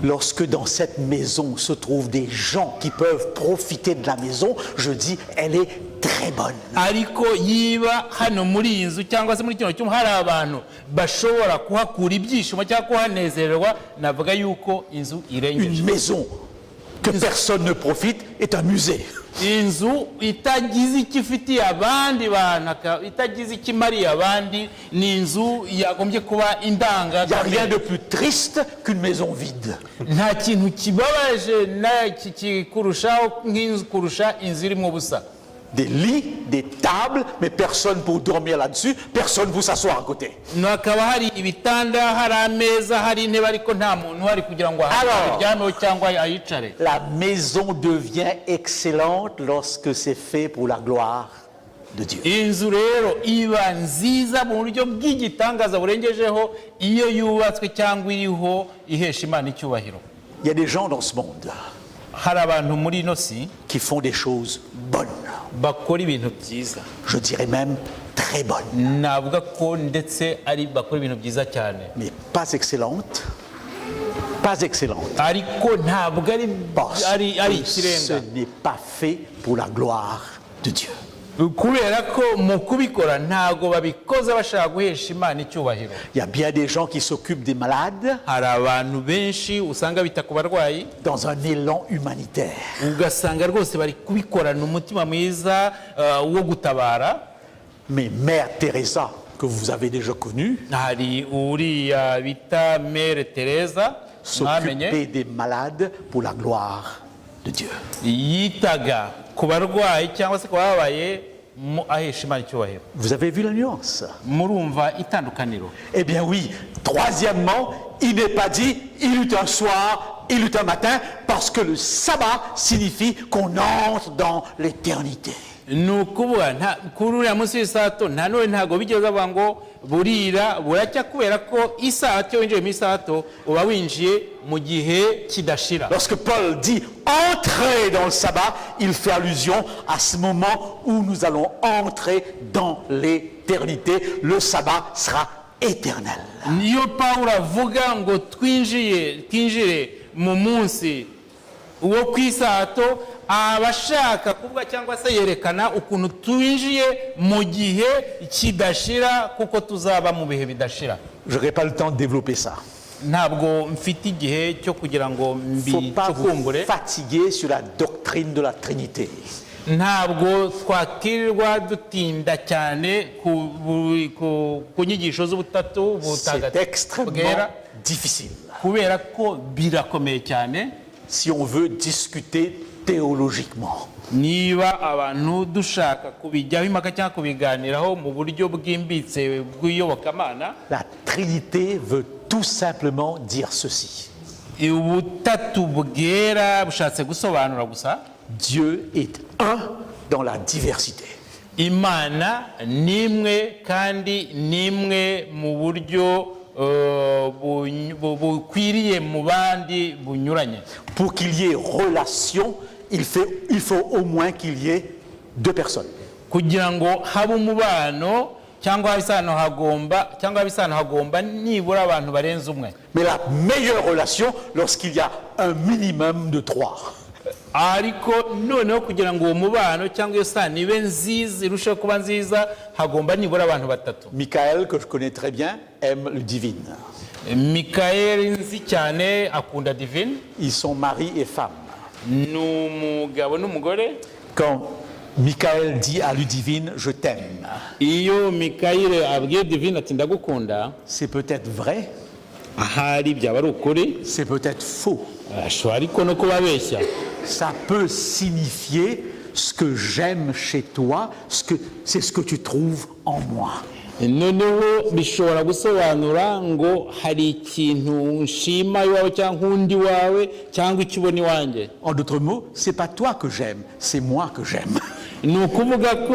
lorsque dans cette maison se trouvent des gens qui peuvent profiter de la maison, je dis, elle est très bonne. ariko yiba hano muri iyi nzu cyangwa se muri kino cyumba hari abantu bashobora kuhakura ibyishimo cyangwa kuhanezererwa, navuga yuko inzu irengeje. Une maison que personne ne profite est un musée. inzu itagize icyo ifitiye abandi bantu, itagize icyo imariye abandi, ni inzu yagombye kuba Il n'y a rien indangakamere. de plus triste qu'une maison vide. nta kintu kibabaje kurusha inzu irimo ubusa. Des lits, des tables, mais personne pour dormir là-dessus, personne pour s'asseoir à côté. hakaba hari ibitanda, hari ameza, hari intebe, ariko nta muntu uhari kugira ngo abiryameho cyangwa ayicare. La maison devient excellente lorsque c'est fait pour la gloire de Dieu. inzu rero iba nziza mu buryo bw'igitangaza burengejeho iyo yubatswe cyangwa iriho ihesha Imana icyubahiro. Il y a des gens dans ce monde hari abantu muri ino si qui font des choses bonnes. bakora ibintu byiza, Je dirais même très bonnes, navuga ko ndetse bakora ibintu byiza cyane, mais pas excellentes. Pas excellentes. ariko ntabwo Parce ari que ce ikirenga, n'est pas fait pour la gloire de Dieu. kubera ko mu kubikora ntabwo babikoza bashaka guhesha Imana icyubahiro. Il y a bien des gens qui s'occupent des malades hari abantu benshi usanga bita ku barwayi, dans un élan humanitaire. ugasanga rwose bari kubikorana umutima mwiza wo gutabara. Mais Mère Teresa, que vous avez déjà connue, hari uriya bita Mère Teresa mwamenye, s'occupait des malades pour la gloire de Dieu. yitaga ku barwayi cyangwa se ku babaye ahesha Imana icyubahiro. Vous avez vu la nuance? murumva itandukaniro. Eh bien oui. Troisièmement, il n'est pas dit il eut un soir, il eut un matin, parce que le sabbat signifie qu'on entre dans l'éternité. ni ukuvuga kuri uriya munsi w'isabato nta none ntabwo bigeze bavuga ngo burira buracya, kubera ko isabato iyo winjiye mu isabato uba winjiye mu gihe kidashira. Lorsque Paul dit entrer dans le sabbat, il fait allusion à ce moment où nous allons entrer dans l'éternité. Le sabbat sera éternel. niyo Pawulo avuga ngo twinjire mu munsi wo ku isabato, abashaka kuvuga cyangwa se yerekana ukuntu twinjiye mu gihe kidashira, kuko tuzaba mu bihe bidashira. Je n'aurai pas le temps de développer ça. ntabwo mfite igihe cyo kugira ngo Il ne faut pas vous mbicukumbure. fatiguer sur la doctrine de la Trinité. ntabwo twakirirwa dutinda cyane ku nyigisho z'ubutatu C'est butagatifu extrêmement bwera, difficile kubera ko birakomeye cyane si on veut discuter théologiquement. niba abantu dushaka kubijyaho impaka cyangwa kubiganiraho mu buryo bwimbitse bw'iyobokamana. La Trinité veut tout simplement dire ceci. ubutatu bwera bushatse gusobanura gusa Dieu est un dans la diversité. Imana nimwe kandi nimwe mu buryo bukwiriye mu bandi bunyuranye. Pour qu'il y ait relation, il faut au moins qu'il y ait deux personnes. kugira ngo habe umubano cyangwa habe isano hagomba nibura abantu barenze umwe. Mais la meilleure relation lorsqu'il y a un minimum de trois. ariko noneho kugira ngo uwo mubano cyangwa iyo sano ibe nziza, irusheho kuba nziza, hagomba nibura abantu batatu. Michael, que je connais très bien, aime le divine. Michael nzi cyane akunda divine. Ils sont mari et femme. ni umugabo n'umugore. Quand Michael dit à Ludivine, je t'aime, iyo Michael abwiye divine ati ndagukunda, c'est peut-être vrai, ahari byaba ari ukuri, c'est peut-être faux. ashobora ariko no kubabeshya. Ça peut signifier ce que j'aime chez toi, c'est ce que tu trouves en moi. noneho bishobora gusobanura ngo hari ikintu nshima iwawe cyangwa undi wawe cyangwa icyo ubona iwanjye. En d'autres mots, c'est pas toi que j'aime, c'est moi que j'aime. ni ukuvuga ko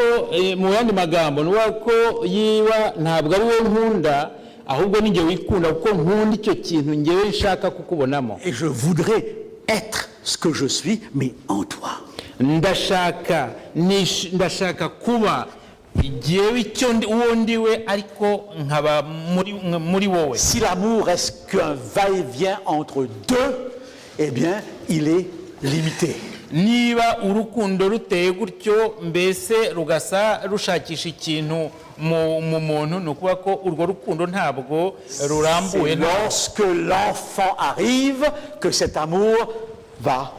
mu yandi magambo ni ko yiba ntabwo ari wowe nkunda, ahubwo ni njye wikunda, kuko nkunda icyo kintu njyewe nshaka kukubonamo. Et je voudrais être ce que je suis, mais en toi. ndashaka kuba igihe uwo ndiwe ariko nkaba muri wowe. Si l'amour est qu'un va-et-vient entre deux, eh bien, il est limité. niba urukundo ruteye gutyo mbese rugasa rushakisha ikintu mu muntu ni ukuvuga ko urwo rukundo ntabwo rurambuye. C'est lorsque l'enfant arrive que cet amour va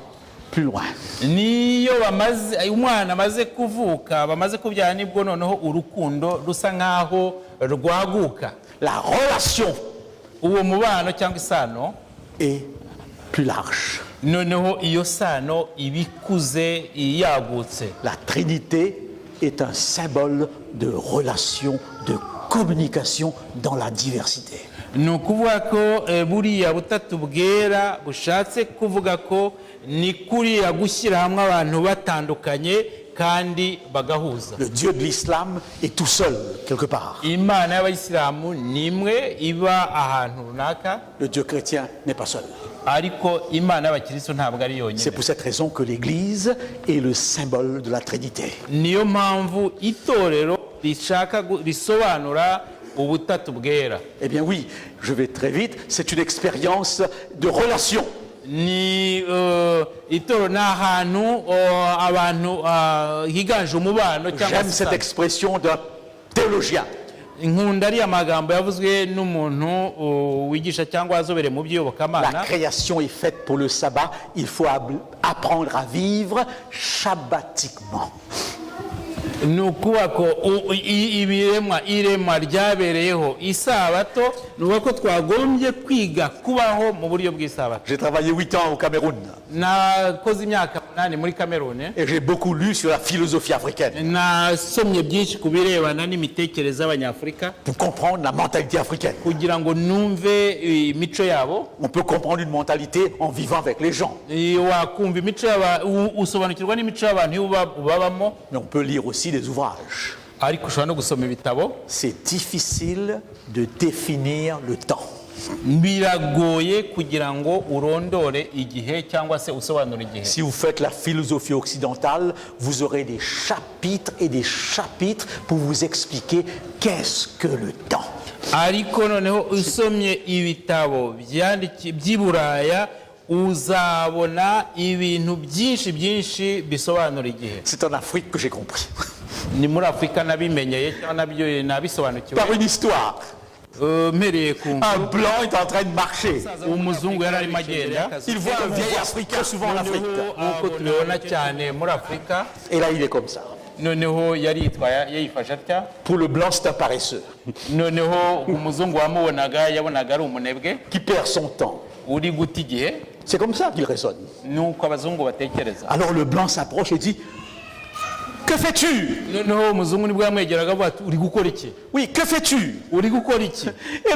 plus loin. niyo umwana amaze kuvuka bamaze kubyara nibwo noneho urukundo rusa nk'aho rwaguka. La relation uwo mubano cyangwa isano est plus large. noneho iyo sano ibikuze yagutse. La Trinité est un symbole de relation, de communication dans la diversité. ni ukuvuga ko buriya butatu bwera bushatse kuvuga ko ni kuriya gushyira hamwe abantu batandukanye kandi bagahuza. Le Dieu de l'islam est tout seul quelque part. imana y'abayisilamu ni imwe iba ahantu runaka, Le Dieu chrétien n'est pas seul. ariko imana y'abakristo ntabwo ari C'est yonyine. pour cette raison que l'Église est le symbole de la Trinité. niyo mpamvu itorero rishaka risobanura ubutatu bwera. Eh bien oui, je vais très vite, c'est une expérience de relation. ni itorero ni ahantu abantu higanje umubano cyangwa J'aime cette se expression d'un théologien. nkunda ariya magambo yavuzwe n'umuntu wigisha cyangwa wazobereye mu La by'iyobokamana. création est faite pour le sabbat, il faut apprendre à vivre shabbatiquement. ni ukuvuga ko iremwa ryabereyeho isabato, ni ukuvuga ko twagombye kwiga kubaho mu buryo bw'isabato. J'ai travaillé 8 ans au Cameroun nakoze imyaka 8 muri Cameroun, et j'ai beaucoup lu sur la philosophie africaine nasomye byinshi ku birebana n'imitekerereze y'abanyafurika pour comprendre la mentalité africaine. kugira ngo numve imico yabo. On peut comprendre une mentalité en vivant avec les gens, wakumva imico usobanukirwa n'imico y'abantu iyo ubabamo, mais on peut lire aussi des ouvrages. ariko ushobora no gusoma ibitabo. C'est difficile de définir le temps. biragoye kugira ngo urondore igihe cyangwa se usobanure igihe. Si vous faites la philosophie occidentale, vous aurez des chapitres et des chapitres pour vous expliquer qu'est-ce que le temps. ariko noneho usomye ibitabo by'i Buraya uzabona ibintu byinshi bisobanura igihe. C'est en Afrique que j'ai compris. ni muri Afurika nabimenyeye cyangwa nabyo nabisobanukiwe Par une histoire. mpereye ku Un blanc est en train de marcher. umuzungu yari arimo agenda, Il voit un vieil Africain souvent en Afrique. nk'uko tubibona cyane muri Afurika. Et là, il est comme ça. noneho yayifashe atya. Pour le blanc, c'est un paresseux noneho umuzungu wamubonaga yabonaga ari umunebwe qui perd son temps. uri guta igihe. C'est comme ça qu'il raisonne. nuko abazungu batekereza. Alors le blanc s'approche et dit, que fais-tu? noneho umuzungu nibwo yamwegeraga avuga ati uri gukora iki? Oui, que fais-tu? uri gukora iki? Et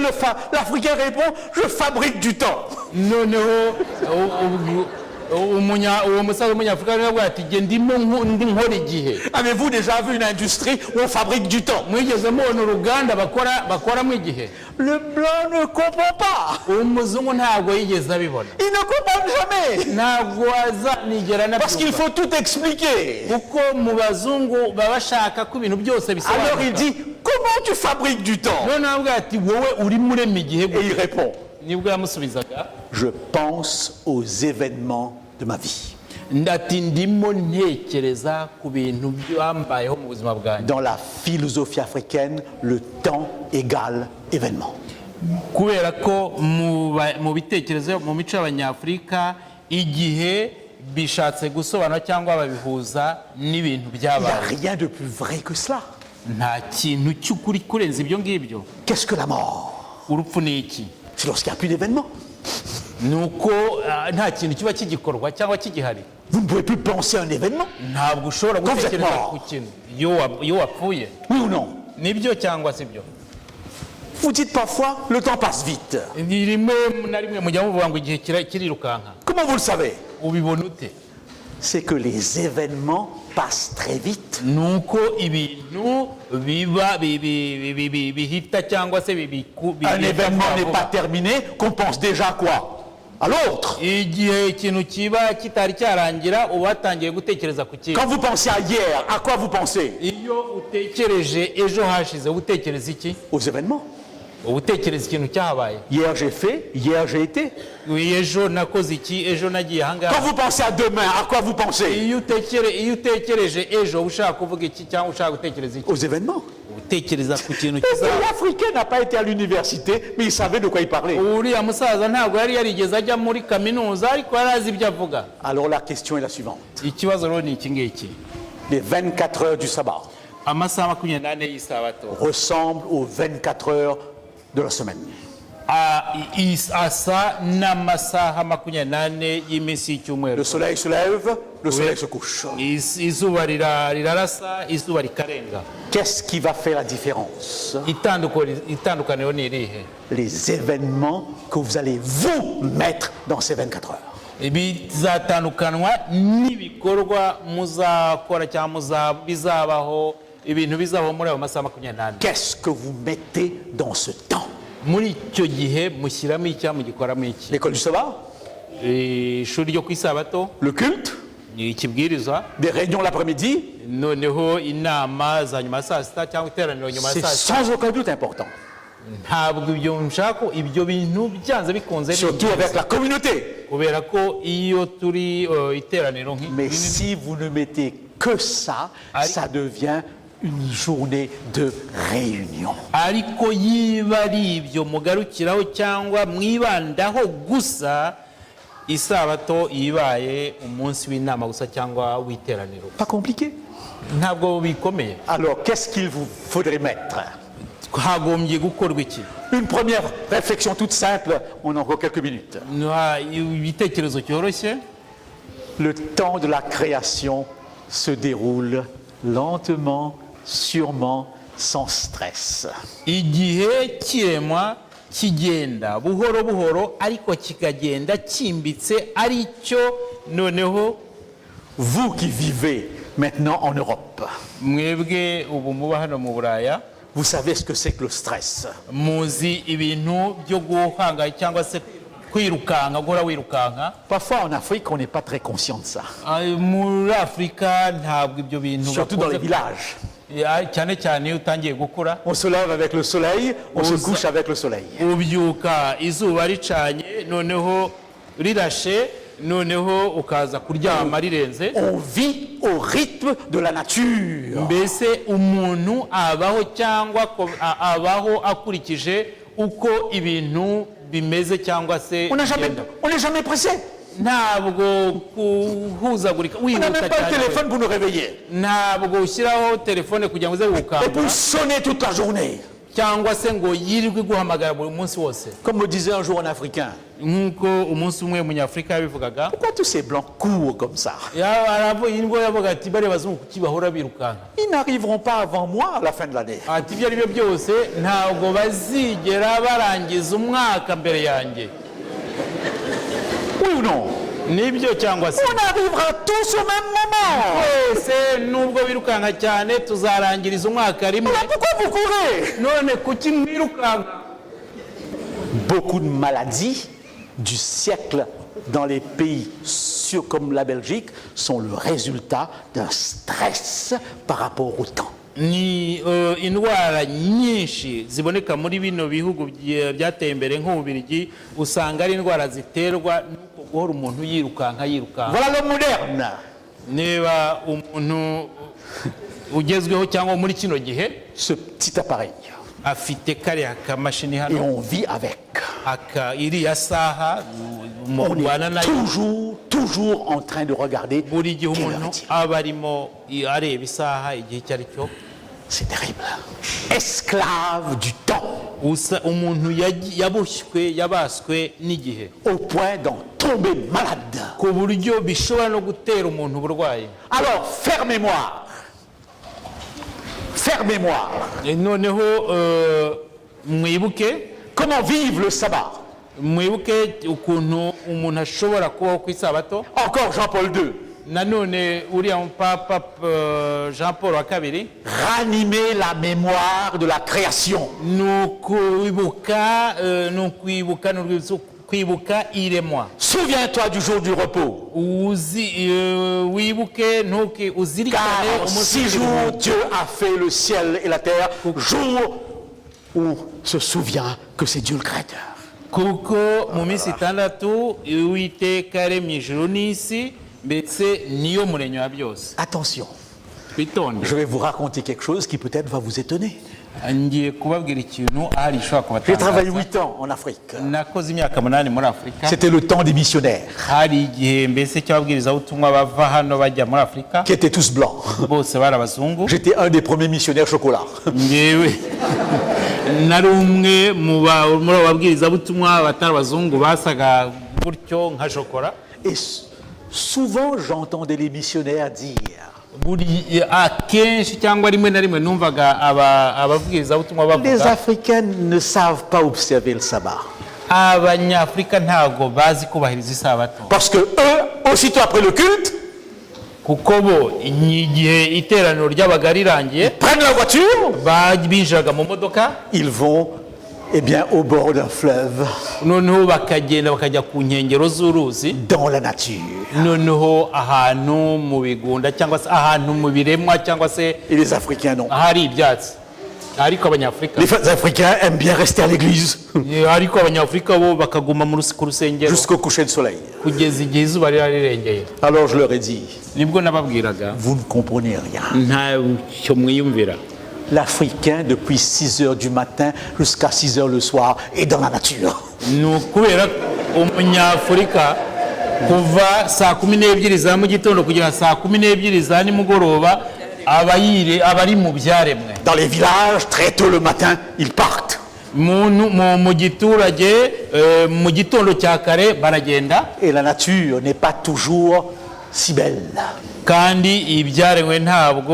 l'Africain répond, je fabrique du temps. noneho uwo musaza w'umunyafurika aravuga ati jye ndimo nkora igihe. Avez-vous déjà vu une industrie où on fabrique du temps? mwigeze mubona uruganda bakoramo igihe? Le blanc ne comprend pas. umuzungu ntabwo yigeze abibona. Il ne comprend jamais. ntabwo azanigera Parce qu'il nabyumva. faut tout expliquer. kuko mu bazungu baba bashaka ko ibintu byose Alors il bisobanuka. dit, comment tu fabriques du temps? noneho aravuga ati wowe urimo urema igihe Et gute? il répond, nibwo yamusubizaga je pense aux événements de ma vie. ati ndimo ntekereza ku bintu byambayeho mu buzima bwanjye. Dans la philosophie africaine, le temps égale événement. kubera ko mu bitekerezo mu mico y'abanyafurika igihe bishatse gusobanura cyangwa babihuza n'ibintu Il n'y a byabaye. rien de plus vrai que cela. nta kintu cy'ukuri kurenza ibyo ngibyo. Qu'est-ce que la mort? urupfu ni iki? C'est lorsqu'il n'y a plus d'événement. ni uko nta kintu kiba kigikorwa cyangwa kigihari. Vous ne pouvez plus penser à un événement. ntabwo ushobora gutekereza Complètement. ku kintu iyo wapfuye. Oui ou non? nibyo cyangwa si byo? Vous dites parfois, le temps passe vite. rimwe na rimwe mujya muvuga ngo igihe kirirukanka. Comment vous le savez? ubibona ute? C'est que les événements passent très vite. ni uko ibintu biba bihita cyangwa se Un événement n'est pas terminé, qu'on pense déjà quoi? À l'autre. igihe ikintu kiba kitari cyarangira uba watangiye gutekereza ku kindi. Quand vous pensez à hier, à quoi vous pensez? iyo utekereje ejo hashize utekereza iki? Aux événements. ubutekereza ikintu cyahabaye. Hier j'ai fait, hier j'ai été. Ejo nakoze iki, ejo nagiye Quand ahangaha. vous pensez à demain, à quoi vous pensez? Iyo utekereje ejo ushaka kuvuga iki cyangwa ushaka gutekereza iki? Aux événements. Utekereza ku kintu Et kizaba. l'Africain n'a pas été à l'université, mais il savait de quoi il parlait. Uriya musaza ntabwo yari yarigeze ajya muri kaminuza ariko yari azi ibyo avuga. Alors la question est la suivante. Ikibazo rero ni iki ngiki. Les 24 heures du sabbat Amasaha 24 y'isabato ressemblent aux 24 heures de la semaine. asa n'amasaha 24 y'iminsi y'icyumweru. Le soleil se lève, le soleil se couche. Izuba rirarasa, izuba rikarenga. Qu'est-ce qui va faire la différence? Itandukaniro ni irihe? Les événements que vous allez vous mettre dans ces 24 heures. Bizatandukanwa n'ibikorwa muzakora cyangwa bizabaho, ibintu bizabaho muri ayo masaha 24. Qu'est-ce que vous mettez dans ce temps? Muri icyo gihe mushyiramo icya mugikoramo iki? L'école du sabbat, Ishuri ryo ku isabato, le culte, ikibwirizwa, des réunions l'après-midi, noneho inama za nyuma saa sita cyangwa iteraniro nyuma c'est saa sita. sans aucun doute important. Ntabwo ibyo nshaka ibyo bintu byanze bikunze Surtout avec la communauté. kubera ko iyo turi iteraniro Mais si vous ne mettez que ça, ça devient une journée de réunion. ariko yiba ari ibyo mugarukiraho cyangwa mwibandaho gusa, isabato ibaye umunsi w'inama gusa cyangwa w'iteraniro. Pas compliqué. Ntabwo bikomeye. Alors, qu'est-ce qu'il vous faudrait mettre? Hagombye gukorwa iki? Une première réflexion toute simple, on a encore quelques minutes. Ibitekerezo cyoroshye. Le temps de la création se déroule lentement, sûrement, sans stress. Igihe kiremwa kigenda buhoro buhoro ariko kikagenda kimbitse aricyo noneho. Vous qui vivez maintenant en Europe, Mwebwe ubu muba hano mu Buraya, vous savez ce que c'est que le stress. muzi ibintu byo guhangayika cyangwa se kwirukanka, guhora wirukanka. Parfois en Afrique, on n'est pas très conscient de ça. Muri Afurika ntabwo ibyo bintu Surtout dans les villages. cyane cyane iyo utangiye gukura. On se lève avec le soleil, on se couche avec le soleil. Ubyuka izuba ricanye, noneho rirashe, noneho ukaza kuryama rirenze. On vit au rythme de la nature. Mbese umuntu abaho cyangwa abaho akurikije uko ibintu bimeze cyangwa se On n'est jamais pressé. ntabwo kuhuzagurika On n'a wihuta même pas le cyane. téléphone pour nous réveiller. Ntabwo ushyiraho telefone kugira ngo uze Et gukangura pour sonner toute la journée. cyangwa se ngo yirirwe guhamagara buri munsi wose. Comme me disait un jour un Africain. Nk'uko umunsi umwe umunyafurika yabivugaga, Pourquoi tous ces blancs courent comme ça? indwo yavuga ati bariya bazungu kuki bahora birukanka, Ils n'arriveront pas avant moi à la fin de l'année. ati ibyo ari byo byose ntabwo bazigera barangiza umwaka mbere yanjye. Oui ou non? Nibyo cyangwa se? On arrivera tous au même moment. Twese nubwo birukanka cyane tuzarangiriza umwaka rimwe. Alors pourquoi vous courez? None kuki mwirukanka? Beaucoup de maladies du siècle dans les pays sûrs comme la Belgique sont le résultat d'un stress par rapport au temps. Ni indwara nyinshi ziboneka muri bino bihugu byateye imbere nk'Ububiligi, usanga ari indwara ziterwa n'uko guhora umuntu yirukanka. Voilà l'homme moderne. Niba umuntu ugezweho cyangwa muri kino gihe Ce petit appareil. afite kariya kamashini Et hano, on vit avec. iriya saha On mubana est nayo, toujours en train de regarder buri gihe quelle heure umuntu il est. aba arimo areba isaha igihe icyo ari cyo. C'est terrible. Esclave du temps. Umuntu yaboshywe yabaswe n'igihe Au point d'en tomber malade. ku buryo bishobora no gutera umuntu uburwayi. Alors, faire mémoire. Faire mémoire. Noneho mwibuke Comment vivre le sabbat? mwibuke ukuntu umuntu ashobora kubaho ku isabato. Encore Jean-Paul II. Nanone uriya papa Jean Paul wa kabiri, Ranimer la mémoire de la création. kwibuka iremwa. Souviens-toi du jour du repos. Wibuke uzirikane Car en umunsi 6 jours, w'ibiruhuko. Dieu a fait le ciel et la terre. Jour où se souvient que c'est Dieu le Créateur. kuko mu minsi itandatu uwiteka yaremye ijuru n'isi ndetse niyo muremyi wa byose. Attention, Twitonde. je vais vous raconter quelque chose qui peut-être va vous étonner. ngiye kubabwira ikintu ahari ishobora J'ai travaillé kubatangaza. 8 ans en Afrique. nakoze imyaka 8 muri Afurika. C'était le temps des missionnaires, hari igihe mbese cy'ababwirizabutumwa bava hano bajya muri Afurika qui étaient tous blancs. bose bari abazungu. J'étais un des premiers missionnaires chocolat. ngewe nari umwe muri abo babwirizabutumwa batari abazungu basaga gutyo nka shokora. Et souvent, j'entendais les missionnaires dire, buri akenshi cyangwa rimwe na rimwe numvaga ababwirizabutumwa les bavuga Africains ne savent pas observer le sabbat. abanyafurika ntago bazi kubahiriza isabato Parce que eux, aussitôt après le culte, kuko bo igihe iteraniro ryabaga rirangiye prennent la voiture, binjiraga mu modoka ils vont au bord d'un fleuve, noneho bakagenda bakajya ku nkengero z'uruzi dans la nature. noneho ahantu mu bigunda cyangwa se ahantu mu biremwa cyangwa se Et les Africains, non. ahari ibyatsi. ariko abanyafurika Les Africains aiment bien rester à l'église ariko abanyafurika bo bakaguma ku rusengero jusqu'au coucher de soleil. kugeza igihe izuba riba rirengeye. Alors je leur ai dit, nibwo nababwiraga vous ne comprenez rien. ntacyo mwiyumvira. L'Africain, depuis 6 heures du matin jusqu'à 6 heures le soir, est dans la nature. ni ukubera umunyafurika kuva saa 12 za mu gitondo kugera saa 12 za nimugoroba aba ari mu byaremwe. Dans les villages, très tôt le matin, ils partent. mu giturage mu gitondo cya kare baragenda. Et la nature n'est pas toujours si belle. kandi ibyaremwe ntabwo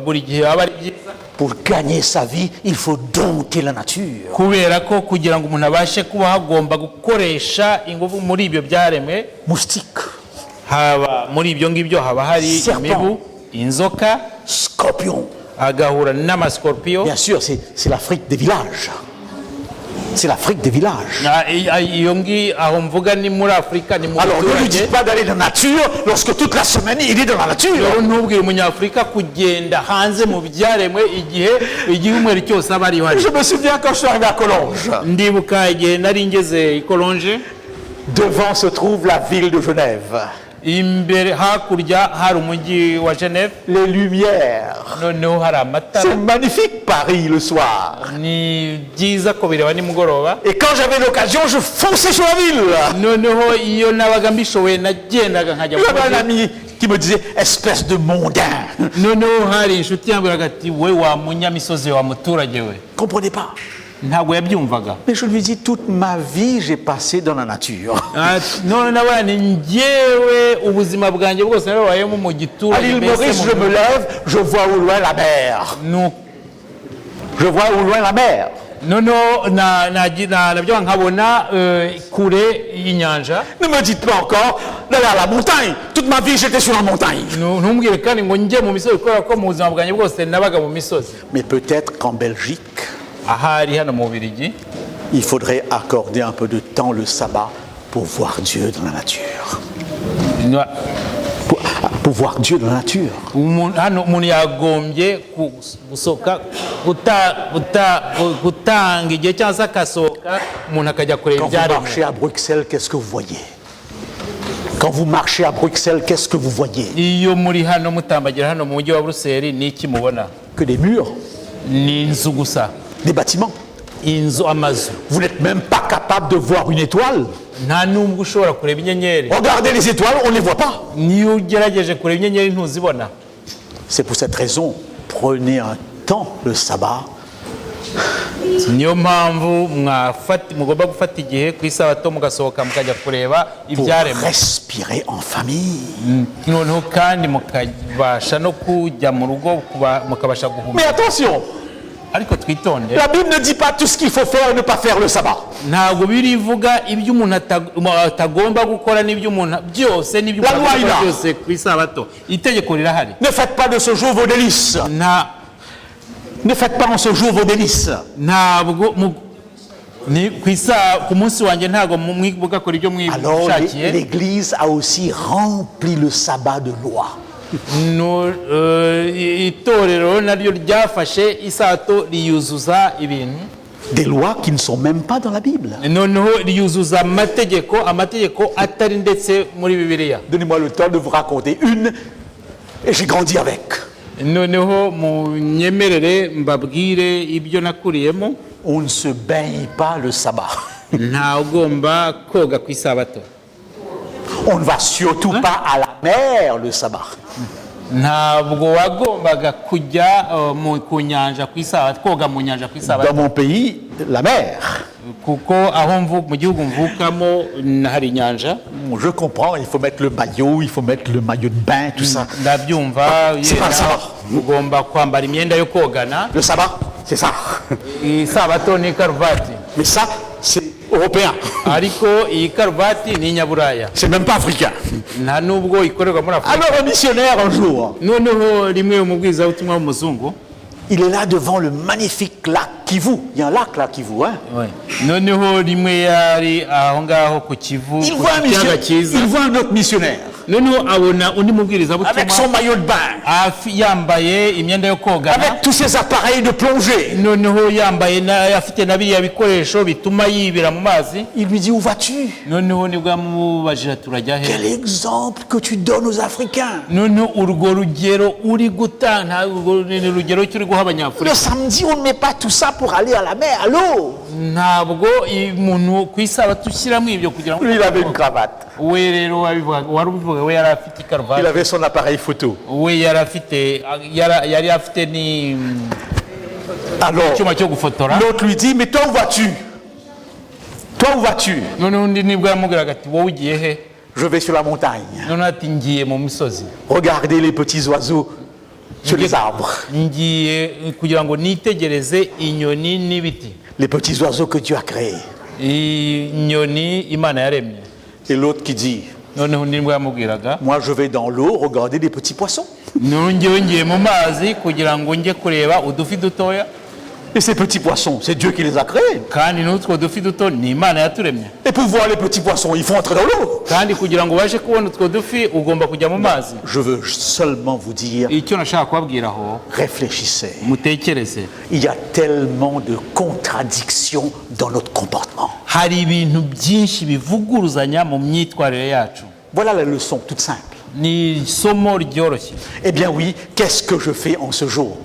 buri gihe aba ari byiza. Pour gagner sa vie, il faut dompter la nature. kubera ko kugira ngo umuntu abashe kuba hagomba gukoresha ingufu muri ibyo byaremwe. Moustique, haba muri ibyo ngibyo haba hari Serpent. imibu, inzoka, scorpion. agahura n'amascorpio. Bien sûr, c'est l'Afrique des villages. C'est l'Afrique des villages. iyo ngi aho mvuga ni muri Afurika ni mu Alors ne lui baturage. dites pas d'aller dans la nature lorsque toute la semaine il est dans la nature. rero ntubwire umunyafurika kugenda hanze mu byaremwe igihe igihumweru cyose aba ari hari. Je me souviens quand je suis arrivé à Collonges, ndibuka igihe nari ngeze i Kolonje, devant se trouve la ville de Genève. imbere hakurya hari umujyi wa Genève, Les lumières. noneho hari C'est amatara. magnifique Paris le soir. ni byiza ko bireba nimugoroba. Et quand j'avais l'occasion, je fonçais sur la ville. noneho iyo nabaga mbishoboye nagendaga nkajya mu J'avais un mujyi. ami qui me disait, espèce de mondain. noneho hari inshuti yambwiraga ati we wa munyamisozi wa muturage we. Comprenez pas. ntabwo yabyumvaga. Mais je lui dis, toute ma vie, j'ai passé dans la nature. none nawe ni njyewe ubuzima bwanjye bwose nababayemo mu À giturage. l'île mbese Maurice, mu- je me lève, je vois au loin la mer. Je vois au loin la mer. noneho nabyo nkabona kure y'inyanja. Ne me dites pas encore d'aller à la montagne. Toute ma vie, j'étais sur la montagne. ntumbwire kandi ngo njye mu misozi kubera ko mu buzima bwanjye bwose nabaga mu misozi. Mais peut-être qu'en Belgique, ahari hano mu Bubiligi il faudrait accorder un peu de temps le sabbat pour voir Dieu dans la nature. Pour voir Dieu dans la nature. hano umuntu yagombye gusohoka gutanga igihe cyangwa se akasohoka umuntu akajya kureba Quand vous ibyaremwe. marchez à Bruxelles, qu'est-ce que vous voyez? Quand vous marchez à Bruxelles, qu'est-ce que vous voyez? iyo muri hano mutambagira hano mu mujyi wa Buruseli ni iki mubona? Que des murs, ni inzu gusa. des bâtiments. inzu, amazu. Vous n'êtes même pas capable de voir une étoile. nta nubwo ushobora kureba inyenyeri. Regardez les étoiles, on ne les voit pas. niyo ugerageje kureba inyenyeri ntuzibona. C'est pour cette raison, prenez un temps le sabbat niyo mpamvu mugomba gufata igihe ku isabato mugasohoka mukajya kureba pour ibyaremwe. respirer en famille. noneho kandi mukabasha no kujya mu rugo mukabasha Mais guhumeka. attention, ariko twitonde, la Bible ne dit pas tout ce qu'il faut faire et ne pas faire le sabbat. ntabwo birivuga ibyo umuntu atagomba gukora n'ibyo umuntu byose n'ibyo La umuntu loi agomba ira. byose ku isabato. itegeko rirahari. Ne faites pas de ce jour vos délices. Ne faites pas en ce jour vos délices. ntabwo ku munsi wanjye ntabwo mugakora ibyo Alors mwishakiye. l'Église a aussi rempli le sabbat de loi. itorero naryo ryafashe isabato riyuzuza ibintu. Des lois qui ne sont même pas dans la Bible. noneho ryuzuza amategeko atari ndetse muri bibiliya. Donnez-moi le temps de vous raconter une, et j'ai grandi avec. noneho munyemerere mbabwire ibyo nakuriyemo. On ne se baigne pas le sabbat. nta ugomba koga ku isabato. On ne va surtout pas à la mer le sabbat. ntabwo wagombaga kujya ku nyanja ku isabato, koga mu nyanja ku Dans isabato, mon pays, la mer. kuko aho mu gihugu mvukamo hari inyanja. Je comprends, il faut mettre le maillot de bain, tout ça. ndabyumva C'est pas ça. ugomba kwambara imyenda yo kogana. Le sabbat, c'est ça. isabato ni karuvati, Mais ça, c'est européen. ariko iyi karuvati ni inyaburaya, C'est même pas africain. nta nubwo ikorerwa muri Afurika. Alors un missionnaire un jour, noneho rimwe umubwirizabutumwa w'umuzungu, il est là devant le magnifique lac Kivu. Il y a un lac là Kivu, hein. noneho rimwe yari aho ngaho ku Kivu, Il ku voit kiyaga cyiza, il voit un autre missionnaire noneho abona undi avec mubwirizabutumwa son maillot de bain, yambaye imyenda yo kogana, avec tous ses appareils de plongée. noneho yambaye afite na biriya bikoresho bituma yibira mu mazi. Il lui dit, où vas-tu? noneho nibwo yamubajije turajya he. Quel exemple que tu donnes aux Africains. noneho urwo rugero uri gutanga, urwo ni urugero cy'uri guha Le abanyafurika. samedi, on ne met pas tout ça pour aller à la mer, à l'eau. ntabwo umuntu ku isabato ushyiramo ibyo kugira ngo Lui, il avait une cravate. we rero wari ubivuga, we yari afite Il ikaruvati, avait son appareil photo. we yari afite ni Alors, icyuma cyo gufotora. l'autre lui dit, mais toi, où vas-tu? Toi, où vas-tu? noneho undi nibwo yamubwiraga ati wowe ugiye he. Je vais sur la montagne. noneho ati ngiye mu misozi, Regardez les petits oiseaux sur les arbres. ngiye kugira ngo nitegereze inyoni n'ibiti, Les petits oiseaux que Dieu a créés. inyoni Imana yaremye. Et l'autre qui dit, noneho undi nibwo yamubwiraga, moi, je vais dans l'eau regarder les petits poissons. noneho ngewe ngiye mu mazi kugira ngo njye kureba udufi dutoya, Et ces petits poissons, c'est Dieu qui les a créés. kandi n'utwo dufi duto ni Imana yaturemye. Et pour voir les petits poissons, il faut entrer dans l'eau. kandi kugira ngo ubashe kubona utwo dufi ugomba kujya mu mazi. Je veux seulement vous dire, icyo nashaka kubabwiraho, réfléchissez. mutekereze, Il y a tellement de contradictions dans notre comportement. hari ibintu byinshi bivuguruzanya mu myitwarire yacu. Voilà la leçon toute simple. ni isomo ryoroshye. Eh bien oui, qu'est-ce que je fais en ce jour?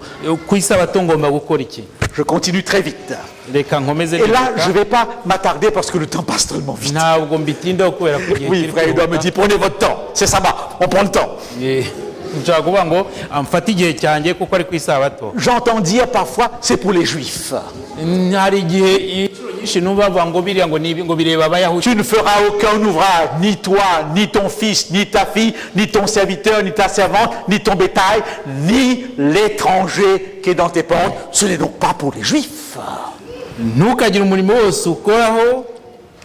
ku isabato ngomba gukora iki? Je continue très vite. reka nkomeze Et là, nibuka. je ne vais pas m'attarder parce que le temps passe tellement vite. ntabwo mbitindaho kubera ko igihe Oui, kiri frère Edouard me kwihuta. dit, prenez votre temps. C'est sabbat, on prend le temps. nshaka kuvuga ngo mfate igihe cyanjye kuko ari ku isabato. J'entends dire parfois, c'est pour les juifs. hari igihe inshuro nyinshi numva bavuga ngo biriya ngo bireba abayahudi. Tu ne feras aucun ouvrage, ni toi, ni ton fils, ni ta fille, ni ton serviteur, ni ta servante, ni ton bétail, ni l'étranger qui est dans tes portes. Ce n'est donc pas pour les juifs. ntukagire umurimo wose ukoraho,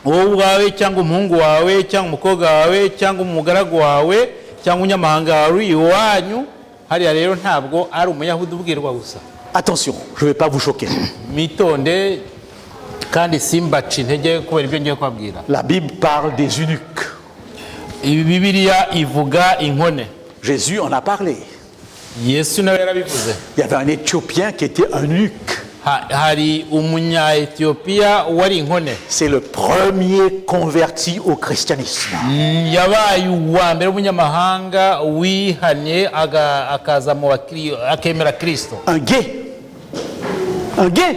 wowe ubwawe cyangwa umuhungu wawe cyangwa umukobwa wawe cyangwa umugaragu wawe cyangwa umunyamahanga wawe iwanyu. hariya rero ntabwo ari umuyahudi ubwirwa gusa. Attention, je ne vais pas vous choquer. mwitonde kandi simbaca intege kubera ibyo ngiye kubabwira. La Bible parle des eunuques. Ibi Bibiliya ivuga inkone. Jésus en a parlé. Yesu nawe yarabivuze. Il y avait un Éthiopien qui était un eunuque. hari umunya-Etiyopiya wari inkone. C'est le premier converti au christianisme. yabaye uwa mbere w'umunyamahanga wihanye akaza mu akemera Kristo. Un gay. Un gay.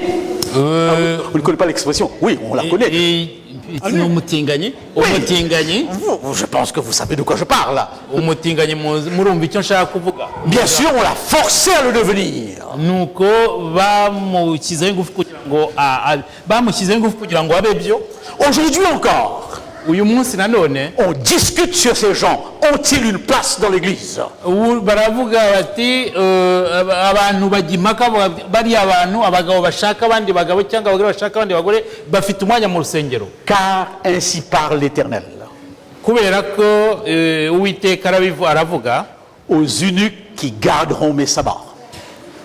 Vous ne connaissez pas l'expression? Oui, on la connaît. ni umutinganyi. umutinganyi. Je pense que vous savez de quoi je parle. umutinganyi murumva icyo nshaka kuvuga. Bien sûr, on l'a forcé à le devenir. nuko bamushyizeho ingufu kugira ngo abe byo. Aujourd'hui encore, uyu munsi nanone on discute sur ces gens. Ont-ils une place dans l'église? baravuga bati abantu bajya impaka bariya abantu, abagabo bashaka abandi bagabo cyangwa abagore bashaka abandi bagore bafite umwanya mu rusengero. Car ainsi parle l'Éternel. kubera ko Uwiteka aravuga, aux eunuques qui garderont mes sabbats,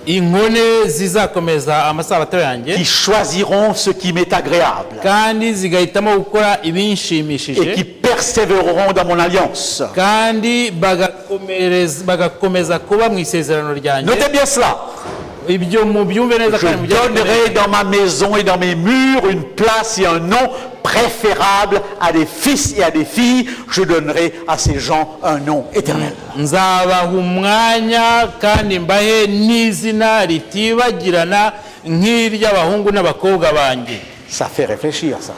inkone zizakomeza amasabato yanjye qui choisiront ce qui m'est agréable kandi zigahitamo gukora et ibinshimishije qui persévéreront dans mon alliance. kandi bagakomeza kuba mu isezerano ryanjye. Notez bien cela. ibyo mubyumve neza Je kandi mubyumve neza. donnerai dans ma maison et dans mes murs une place et un nom préférable à des fils et à des filles. Je donnerai à ces gens un nom éternel. Nzabaha umwanya kandi mbahe n'izina ritibagirana nk'iry'abahungu n'abakobwa banjye. Ça fait réfléchir, ça.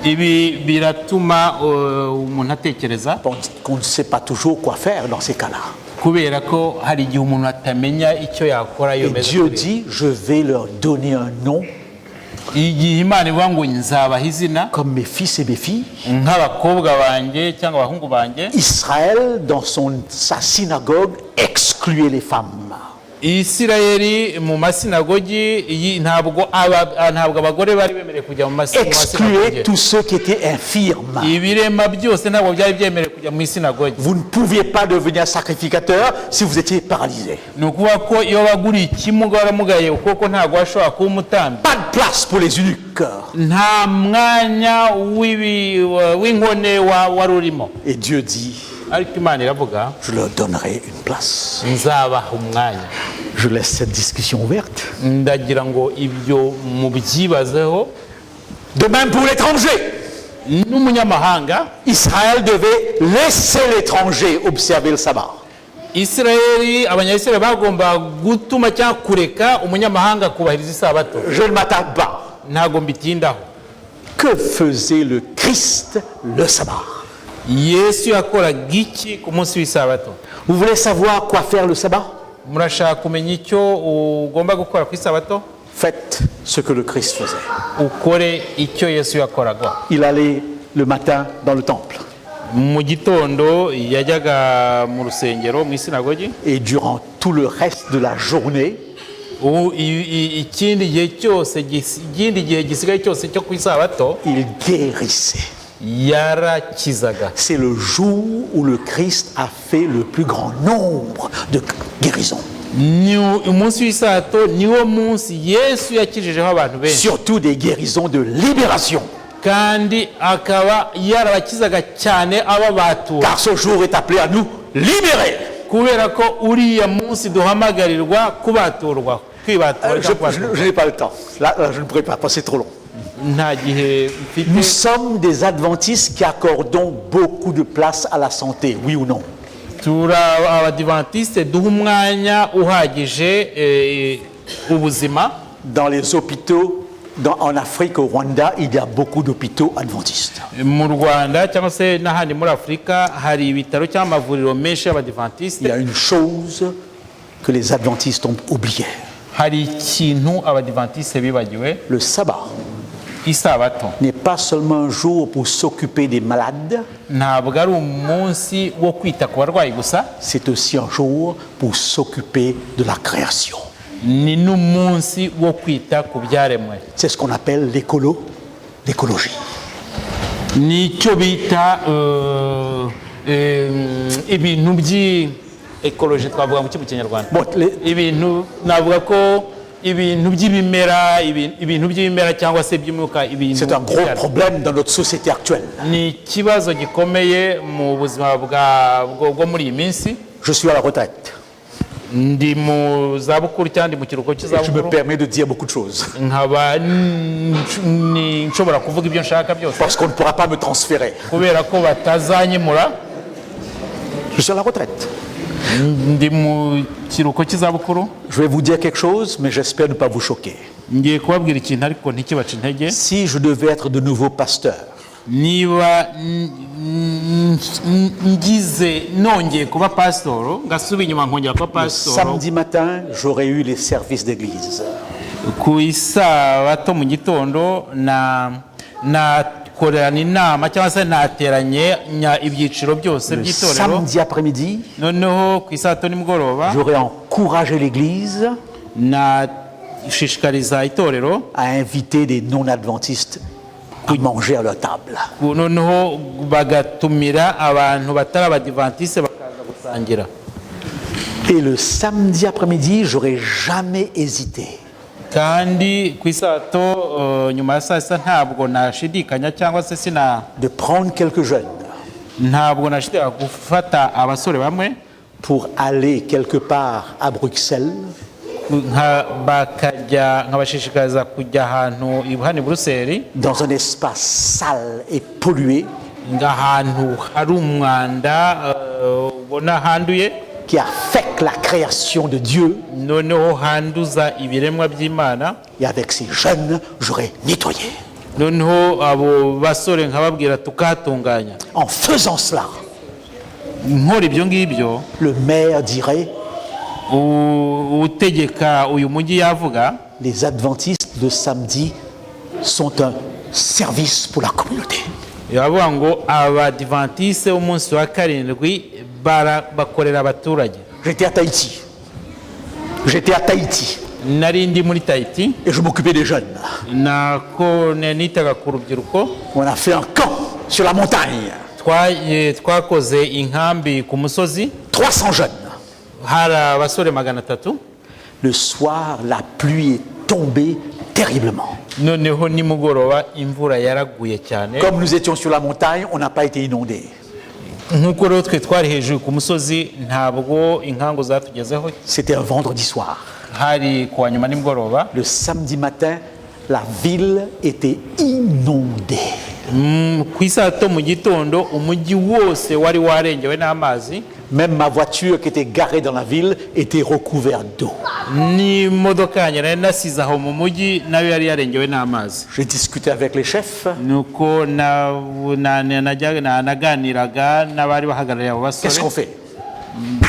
Ibi biratuma umuntu atekereza Bon, qu'on ne sait pas toujours quoi faire dans ces cas-là. kubera ko hari igihe umuntu atamenya icyo yakora iyo Et meze Dieu kuriya. dit, je vais leur donner un nom Igihe Imana ivuga ngo nzabaha izina comme mes fils et mes filles. nk'abakobwa banjye cyangwa abahungu banjye. Israël, dans sa synagogue, excluait les femmes. Isirayeli mu masinagogi ntabwo abagore bari bemerewe kujya mu Excluait masinagogi. tous ceux qui étaient infirmes. Ibirema byose ntabwo byari byemerewe kujya mu isinagogi. Vous ne pouviez pas devenir sacrificateur si vous étiez paralysé. Ni ukuvuga ko iyo waguriye ikimuga waramugaye ukuboko ntabwo washobora kuba umutambyi. Pas de place pour les eunuques. Nta mwanya w'inkone wari urimo. Et Dieu dit, Ariko Imana iravuga je leur donnerai une place. nzabaha umwanya. Je laisse cette discussion ouverte. Ndagira ngo ibyo mubyibazeho. De même pour l'étranger. N'umunyamahanga Israël devait laisser l'étranger observer le sabbat. Isirayeli, abanyayisirayeli bagomba gutuma cyangwa kureka umunyamahanga kubahiriza isabato. Je ne m'attarde pas. Ntabwo mbitindaho. Que faisait le Christ le sabbat? Yesu yakoraga iki ku munsi w'isabato? Vous voulez savoir quoi faire le sabbat? Murashaka kumenya icyo ugomba gukora ku isabato? Faites ce que le Christ faisait. Ukore icyo Yesu yakoraga. Il allait le matin dans le temple. Mu gitondo yajyaga mu rusengero mu isinagogi. Et durant tout le reste de la journée, Ikindi gihe gisigaye cyose cyo ku isabato il guérissait. yarakizaga. C'est le jour où le Christ a fait le plus grand nombre de guérisons. Ni umunsi w'isabato niwo munsi Yesu yakijijeho abantu benshi. Surtout des guérisons de libération. Kandi akaba yarabakizaga cyane abo batura. Car ce jour est appelé à nous libérer. Kubera ko uriya munsi duhamagarirwa kubaturwa. Je n'ai pas le temps. Là, je ne pourrais pas, parce que c'est trop long. Nta gihe mfite. Nous sommes des adventistes qui accordons beaucoup de place à la santé, oui ou non? Tura abadivantiste duha umwanya uhagije ubuzima. Dans les hôpitaux, en Afrique, au Rwanda, il y a beaucoup d'hôpitaux adventistes. Mu Rwanda cyangwa se n'ahandi muri Afurika hari ibitaro cyangwa amavuriro menshi y'abadivantiste. Il y a une chose que les adventistes ont oubliée. Hari ikintu abadivantiste bibagiwe. Le sabbat Isabato n'est pas seulement un jour pour s'occuper des malades, ntabwo ari umunsi wo kwita ku barwayi gusa, c'est aussi un jour pour s'occuper de la création. ni n'umunsi wo kwita ku byaremwe. C'est ce qu'on appelle l'écologie. Nicyo bita ibintu by'ecologie twavuga mu kinyarwanda. Bon, Ibintu navuga ko ibintu by'ibimera cyangwa se by'umwuka ibintu. c'est un gros problème dans notre société actuelle. Ni ikibazo gikomeye mu buzima bwo muri iyi minsi. Je suis à la retraite. Ndi mu zabukuru cyangwa ndi mu kiruhuko Je me cy'izabukuru. permets de dire beaucoup de choses. Nkaba nshobora kuvuga ibyo nshaka byose Parce qu'on ne pourra pas me transférer. kubera ko batazanyimura. Je suis à la retraite. Ndi mu kiruhuko cy'izabukuru. Je vais vous dire quelque chose, mais j'espère ne pas vous choquer. Ngiye kubabwira ikintu ariko ntikibace intege. Si je devais être de nouveau pasteur, Niba ngize nongeye kuba pasitoro ngasubira inyuma nkongera kuba pasitoro samedi matin, j'aurais eu les services d'église. ku isabato mu gitondo nakorerana inama cyangwa se nateranye ibyiciro byose Le by'itorero. samedi après-midi, Noneho ku isabato nimugoroba j'aurais encouragé l'église nashishikariza itorero à inviter des non-adventistes à manger à leur table. noneho bagatumira abantu batari abadivantiste bakaza gusangira. Et le samedi après-midi, j'aurais jamais hésité Kandi ku isabato nyuma ya saa sita ntabwo nashidikanya cyangwa se de prendre quelques jeunes ntabwo nashidikanya gufata abasore bamwe pour aller quelque part à Bruxelles nkabashishikariza kujya ahantu hano i Buruseli dans un espace sale et pollué ahantu hari umwanda ubona handuye qui affecte la création de Dieu. noneho handuza ibiremwa by'Imana. Et avec ces jeunes, j'aurais nettoyé. noneho abo basore nkababwira tukahatunganya. En faisant cela, nkora ibyo ngibyo le maire dirait utegeka uyu mujyi yavuga les adventistes de samedi sont un service pour la communauté. yavuga ngo abadivantiste b'umunsi wa karindwi bakorera abaturage. J'étais à Tahiti. nari ndi muri Tahiti Et je m'occupais des jeunes. nitaga ku rubyiruko. On a fait un camp sur la montagne. twakoze inkambi ku musozi 300 jeunes. hari abasore 300. Le soir, la pluie est tombée terriblement. noneho nimugoroba imvura yaraguye cyane. Comme nous étions sur la montagne, on n'a pas été inondés. nk'uko rero twe twari hejuru ku musozi ntabwo inkangu zatugezeho. C'était un vendredi soir. hari kuwa nyuma nimugoroba. Le samedi matin, la ville était inondée. ku isato mu gitondo umujyi wose wari warengewe n'amazi. Même ma voiture qui était garée dans la ville était recouverte d'eau. n'imodoka yanjye nari nasize aho mu mujyi nayo yari yarengewe n'amazi. J'ai discuté avec les chefs. nuko naganiraga n'abari bahagarariye abo Qu'est-ce qu'on basore fait?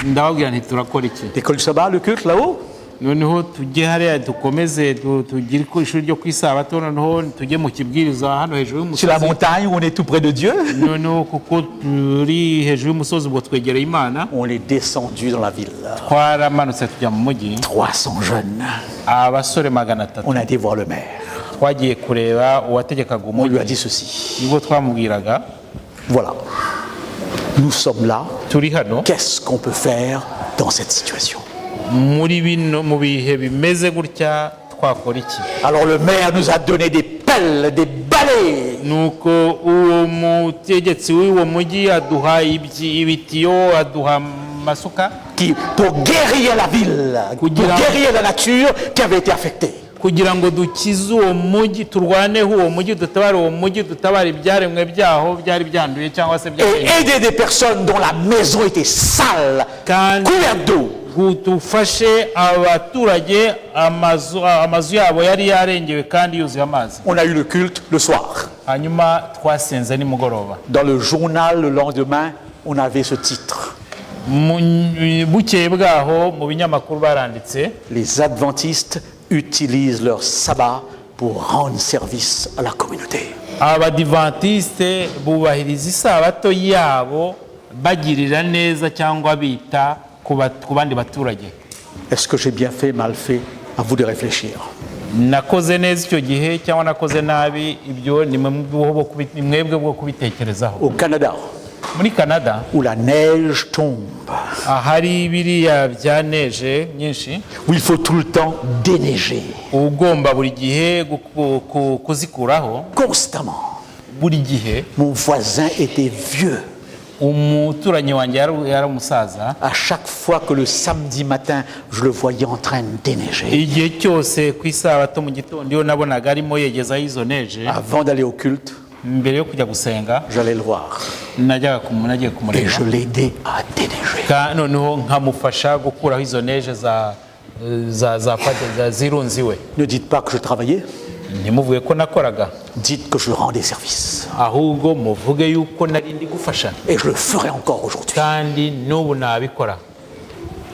ndababwira nti turakora iki. L'école du sabbat, le culte là-haut? noneho tujye hariya dukomeze tugire ishuri ryo ku isabato noneho tujye mu kibwiriza hano hejuru Sur la y'umusozi. montagne où on est tout près de Dieu? noneho kuko turi hejuru y'umusozi ubwo twegereye Imana. On est descendu dans la ville. twaramanutse tujya mu mujyi 300 jeunes. abasore 300. On a été voir le maire. twagiye kureba uwategekaga On lui a umujyi. dit ceci. nibwo twamubwiraga Voilà. Nous sommes là. turi hano Qu'est-ce qu'on peut faire dans cette situation? muri bino mu bihe bimeze gutya twakora iki. Alors le maire nous a donné des pelles, des balais nuko uwo mutegetsi w'uwo mujyi aduha ibitiyo aduha amasuka pour guérir la ville, pour guérir la nature qui avait été affectée. kugira ngo dukize uwo mujyi turwaneho uwo mujyi dutabare uwo mujyi dutabare ibyaremwe byaho byari byanduye cyangwa se Et byarengewe. aider des personnes dont la maison était sale, kandi couverte d'eau. dufashe abaturage amazu yabo yari yarengewe kandi yuzuye amazi. On a eu le culte le soir. hanyuma twasenze nimugoroba. Dans le journal le lendemain, on avait ce titre. bukeye bwaho mu binyamakuru baranditse Les adventistes utilisent leur sabbat pour rendre service à la communauté. abadivantiste bubahiriza isabato yabo bagirira neza cyangwa bita ku bandi baturage. Est-ce que j'ai bien fait, mal fait? À vous de réfléchir. nakoze neza icyo gihe cyangwa nakoze nabi, ibyo ni mwebwe bwo kubitekerezaho. Au Canada, muri Canada où la neige tombe, ahari biriya bya neige nyinshi, où il faut tout le temps déneiger, ugomba buri gihe kuzikuraho constamment. buri gihe. Mon voisin était vieux. umuturanyi wanjye yari umusaza. À chaque fois que le samedi matin, je le voyais en train de déneiger. igihe cyose ku isabato mu gitondo iyo nabonaga arimo yegezaho izo neige, Avant d'aller au culte, mbere yo kujya gusenga j'allais le voir. nagiye Et kumureba je l'aidais à déneiger. noneho nkamufasha gukuraho izo neige zirunze iwe. Ne dites pas que je travaillais, ntimuvuge ko nakoraga, dites que je rendais service. ahubwo muvuge yuko nari ndi gufasha Et je le ferai encore aujourd'hui. kandi n'ubu nabikora.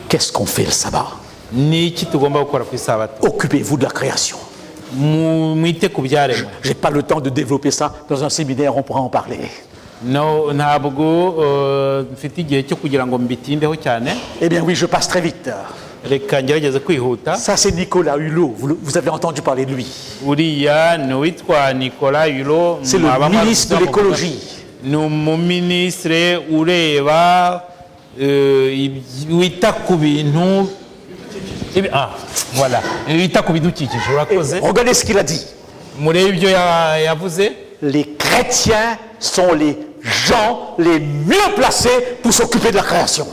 Qu'est-ce qu'on fait le sabbat? ni iki tugomba gukora ku isabato? Occupez-vous de la création. mwite ku byaremwe. J'ai pas le temps de développer ça. Dans un séminaire, on pourra en parler. ntabwo mfite igihe cyo kugira ngo mbitindeho cyane. Eh bien oui, je passe très vite. reka ngerageze kwihuta. Ça, c'est Nicolas Hulot. Vous avez entendu parler de lui. uriya ni uwitwa Nicolas Hulot. C'est le ministre de l'écologie. ni umuminisitiri ureba wita ku bintu voilà, wita ku bidukikije. urakoze. Regardez ce qu'il a dit. murebe ibyo yavuze. Les chrétiens sont les gens les mieux placés pour s'occuper de la création.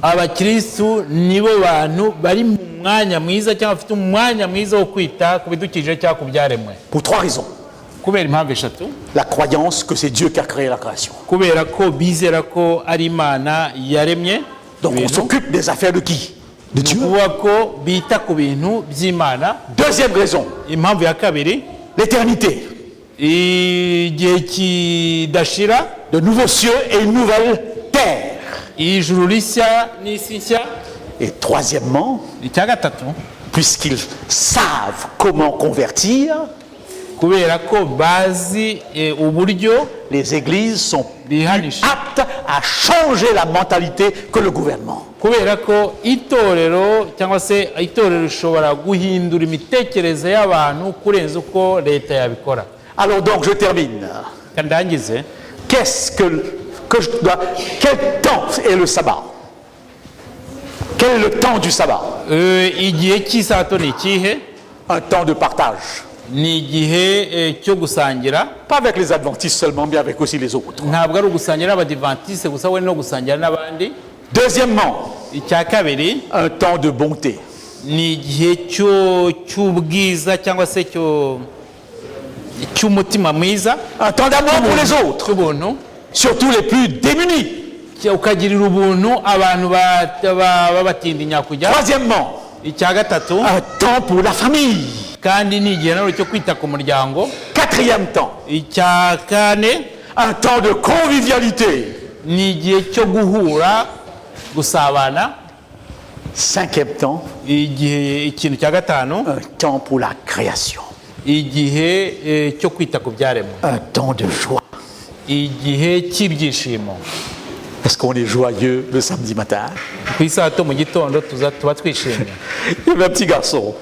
abakristu nibo bantu bari mu mwanya mwiza cyangwa bafite umwanya mwiza wo kwita ku bidukikije cyangwa ku byaremwe. Pour 3 raisons. Kubera impamvu eshatu. La croyance que c'est Dieu qui a créé la création. Kubera ko bizera ko ari Imana yaremye. Donc on s'occupe des affaires de qui? De Dieu. Kuvuga ko bita ku bintu by'Imana. Deuxième raison. Impamvu ya kabiri. L'éternité. Igihe kidashira. De nouveaux cieux et une nouvelle terre. Ijuru rishya n'isi nshya. Et troisièmement, icya gatatu, puisqu'ils savent comment convertir, kubera ko bazi uburyo les églises sont bihanisha, aptes à changer la mentalité que le gouvernement. Kubera ko itorero cyangwa se itorero rishobora guhindura imitekerereze y'abantu kurenza uko leta yabikora. Alors donc je termine. Kandangize. Qu'est-ce que je dois, quel temps est le sabbat? Quel est le temps du sabbat? Igihe cy'isabato ni ikihe? Un temps de partage. Ni igihe cyo gusangira. Pas avec les adventistes seulement, mais avec aussi les autres. Ntabwo ari ugusangira n'abadiventiste gusa, we no gusangira n'abandi. Deuxièmement, icya kabiri, un temps de bonté. Ni igihe cy'ubwiza cyangwa se cy'umutima mwiza. Un temps d'amour pour les autres. Ubuntu. Surtout les plus démunis. Ukagirira ubuntu abantu babatindinya kujya. Troisièmement, icya gatatu, un temps pour la famille. Kandi ni igihe naro cyo kwita ku muryango. Quatrième temps, icya kane, un temps de convivialité. Ni igihe cyo guhura gusabana. Cinquième temps, ikintu cya gatanu, un temps pour la création. Igihe cyo kwita ku byaremwe. Un temps de joie. Igihe cy'ibyishimo. Est-ce qu'on est joyeux le samedi matin? Ku isabato mu gitondo tuba twishimye. Il y avait un petit garçon,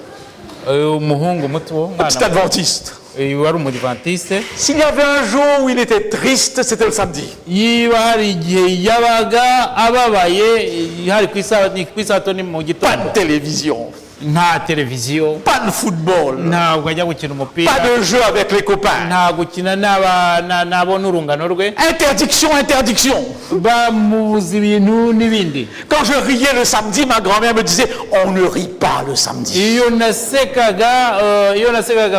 Umuhungu muto, un petit adventiste. wari umudiventiste. S'il y avait un jour où il était triste, c'était le samedi. Yiba hari igihe yabaga ababaye, hari ku isabato ni mu Pas gitondo. de télévision, Nta televiziyo, pas de football, ntabwo ajya gukina umupira, pas de jeu avec les copains. nta gukina n'abo n'urungano rwe. Interdiction, interdiction. Bamubuza ibintu n'ibindi. Quand je riais le samedi, ma grand-mère me disait, on ne rit pas le samedi. Iyo nasekaga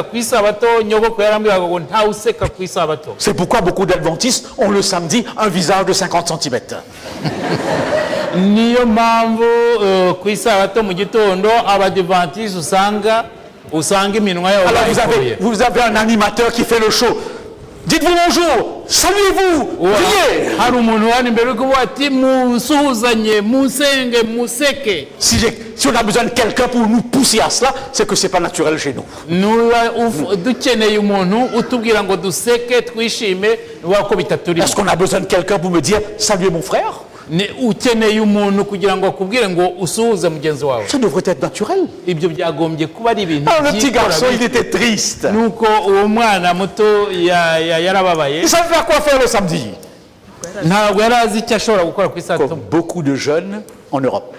ku isabato, nyogoko yarambwiraga ngo ntawe useka ku isabato. C'est pourquoi beaucoup d'adventistes ont le samedi un visage de 50 cm. Niyo mpamvu ku isabato mu gitondo abadiventiste usanga iminwa yabo Alors bayikuye. vous avez un animateur qui fait le show. Dites-vous bonjour, saluez-vous, riez. Hari umuntu wari imbere uri kuvuga ati musuhuzanye, musenge, museke. Si on a besoin de quelqu'un pour nous pousser à cela, c'est que c'est pas naturel chez nous. Dukeneye umuntu utubwira ngo duseke twishime wako bitaturimo. Est-ce qu'on a besoin de quelqu'un pour me dire, saluez mon frère? Ukeneye umuntu kugira ngo akubwire ngo usuhuze mugenzi wawe. Ça devrait être naturel. Ibyo byagombye kuba ari ibintu. Alors le petit garçon, il était triste. Nuko uwo mwana muto yarababaye. Il savait pas quoi faire le samedi. Ntabwo yarazi icyo ashobora gukora ku isabato. Comme beaucoup de jeunes en Europe.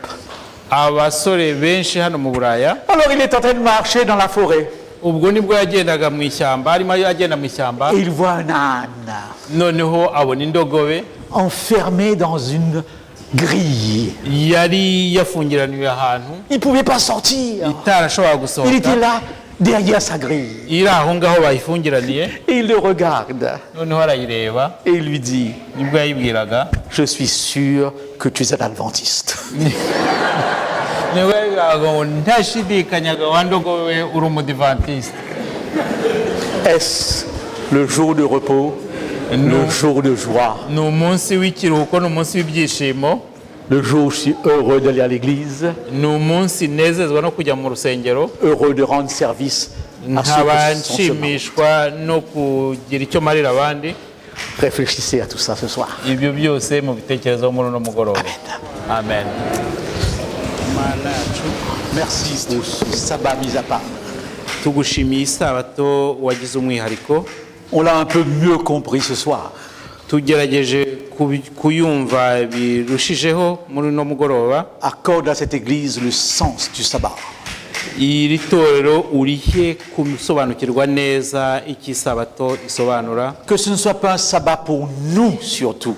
Abasore benshi hano mu Buraya. Alors il est en train de marcher dans la forêt. Ubwo nibwo yagendaga mu ishyamba, arimo agenda mu ishyamba. Et il voit un âne. Noneho abona indogobe. Enfermé dans une grille. Yari yafungiraniwe ahantu. Il ne pouvait pas sortir. Itarashobora gusohoka. Il était là, derrière sa grille. Iri aho ngaho bayifungiraniye. Et il le regarde. Noneho arayireba. Et il lui dit, Nibwo yayibwiraga. je suis sûr que tu es un adventiste. Nibwo yayibwiraga ngo ntashidikanya wa ndogobe uri umudiventiste. Est-ce le jour de repos? Le jour de joie. Ni umunsi w'ikiruhuko, ni umunsi w'ibyishimo. Le jour où je suis heureux d'aller à l'église. Ni umunsi nezezwa no kujya mu rusengero. Heureux de rendre service à ceux Nkaba qui sont sur ma route. nshimishwa no kugira icyo marira abandi. Réfléchissez à tout ça ce soir. Ibyo byose mu bitekerezo muri uno mugoroba. Amen. Merci pour ce sabbat mis à part. Tugushimiye isabato wagize umwihariko. On l'a un peu mieux compris ce soir. Tugerageje kuyumva birushijeho muri uno mugoroba. Accorde à cette église le sens du sabbat. Iri torero urihe kusobanukirwa neza iki sabato isobanura. Que ce ne soit pas un sabbat pour nous surtout.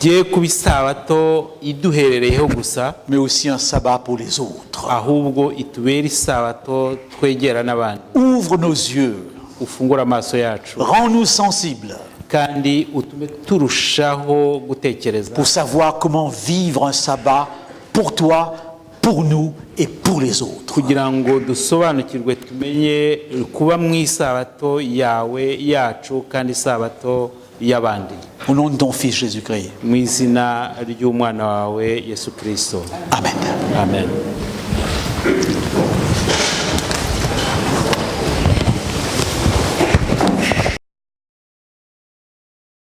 ye kuba isabato iduherereyeho gusa, mais aussi un sabbat pour les autres. ahubwo itubera isabato twegera n'abandi. Ouvre nos yeux, Ufungura amaso yacu rends-nous sensibles kandi utume turushaho gutekereza pour savoir comment vivre un sabbat pour toi, pour nous et pour les autres. kugira ngo dusobanukirwe tumenye kuba mu isabato yawe yacu kandi isabato y'abandi. Au nom de ton Fils Jésus-Christ. Mu izina ry'umwana wawe Yesu Kristo. Amen. Amen.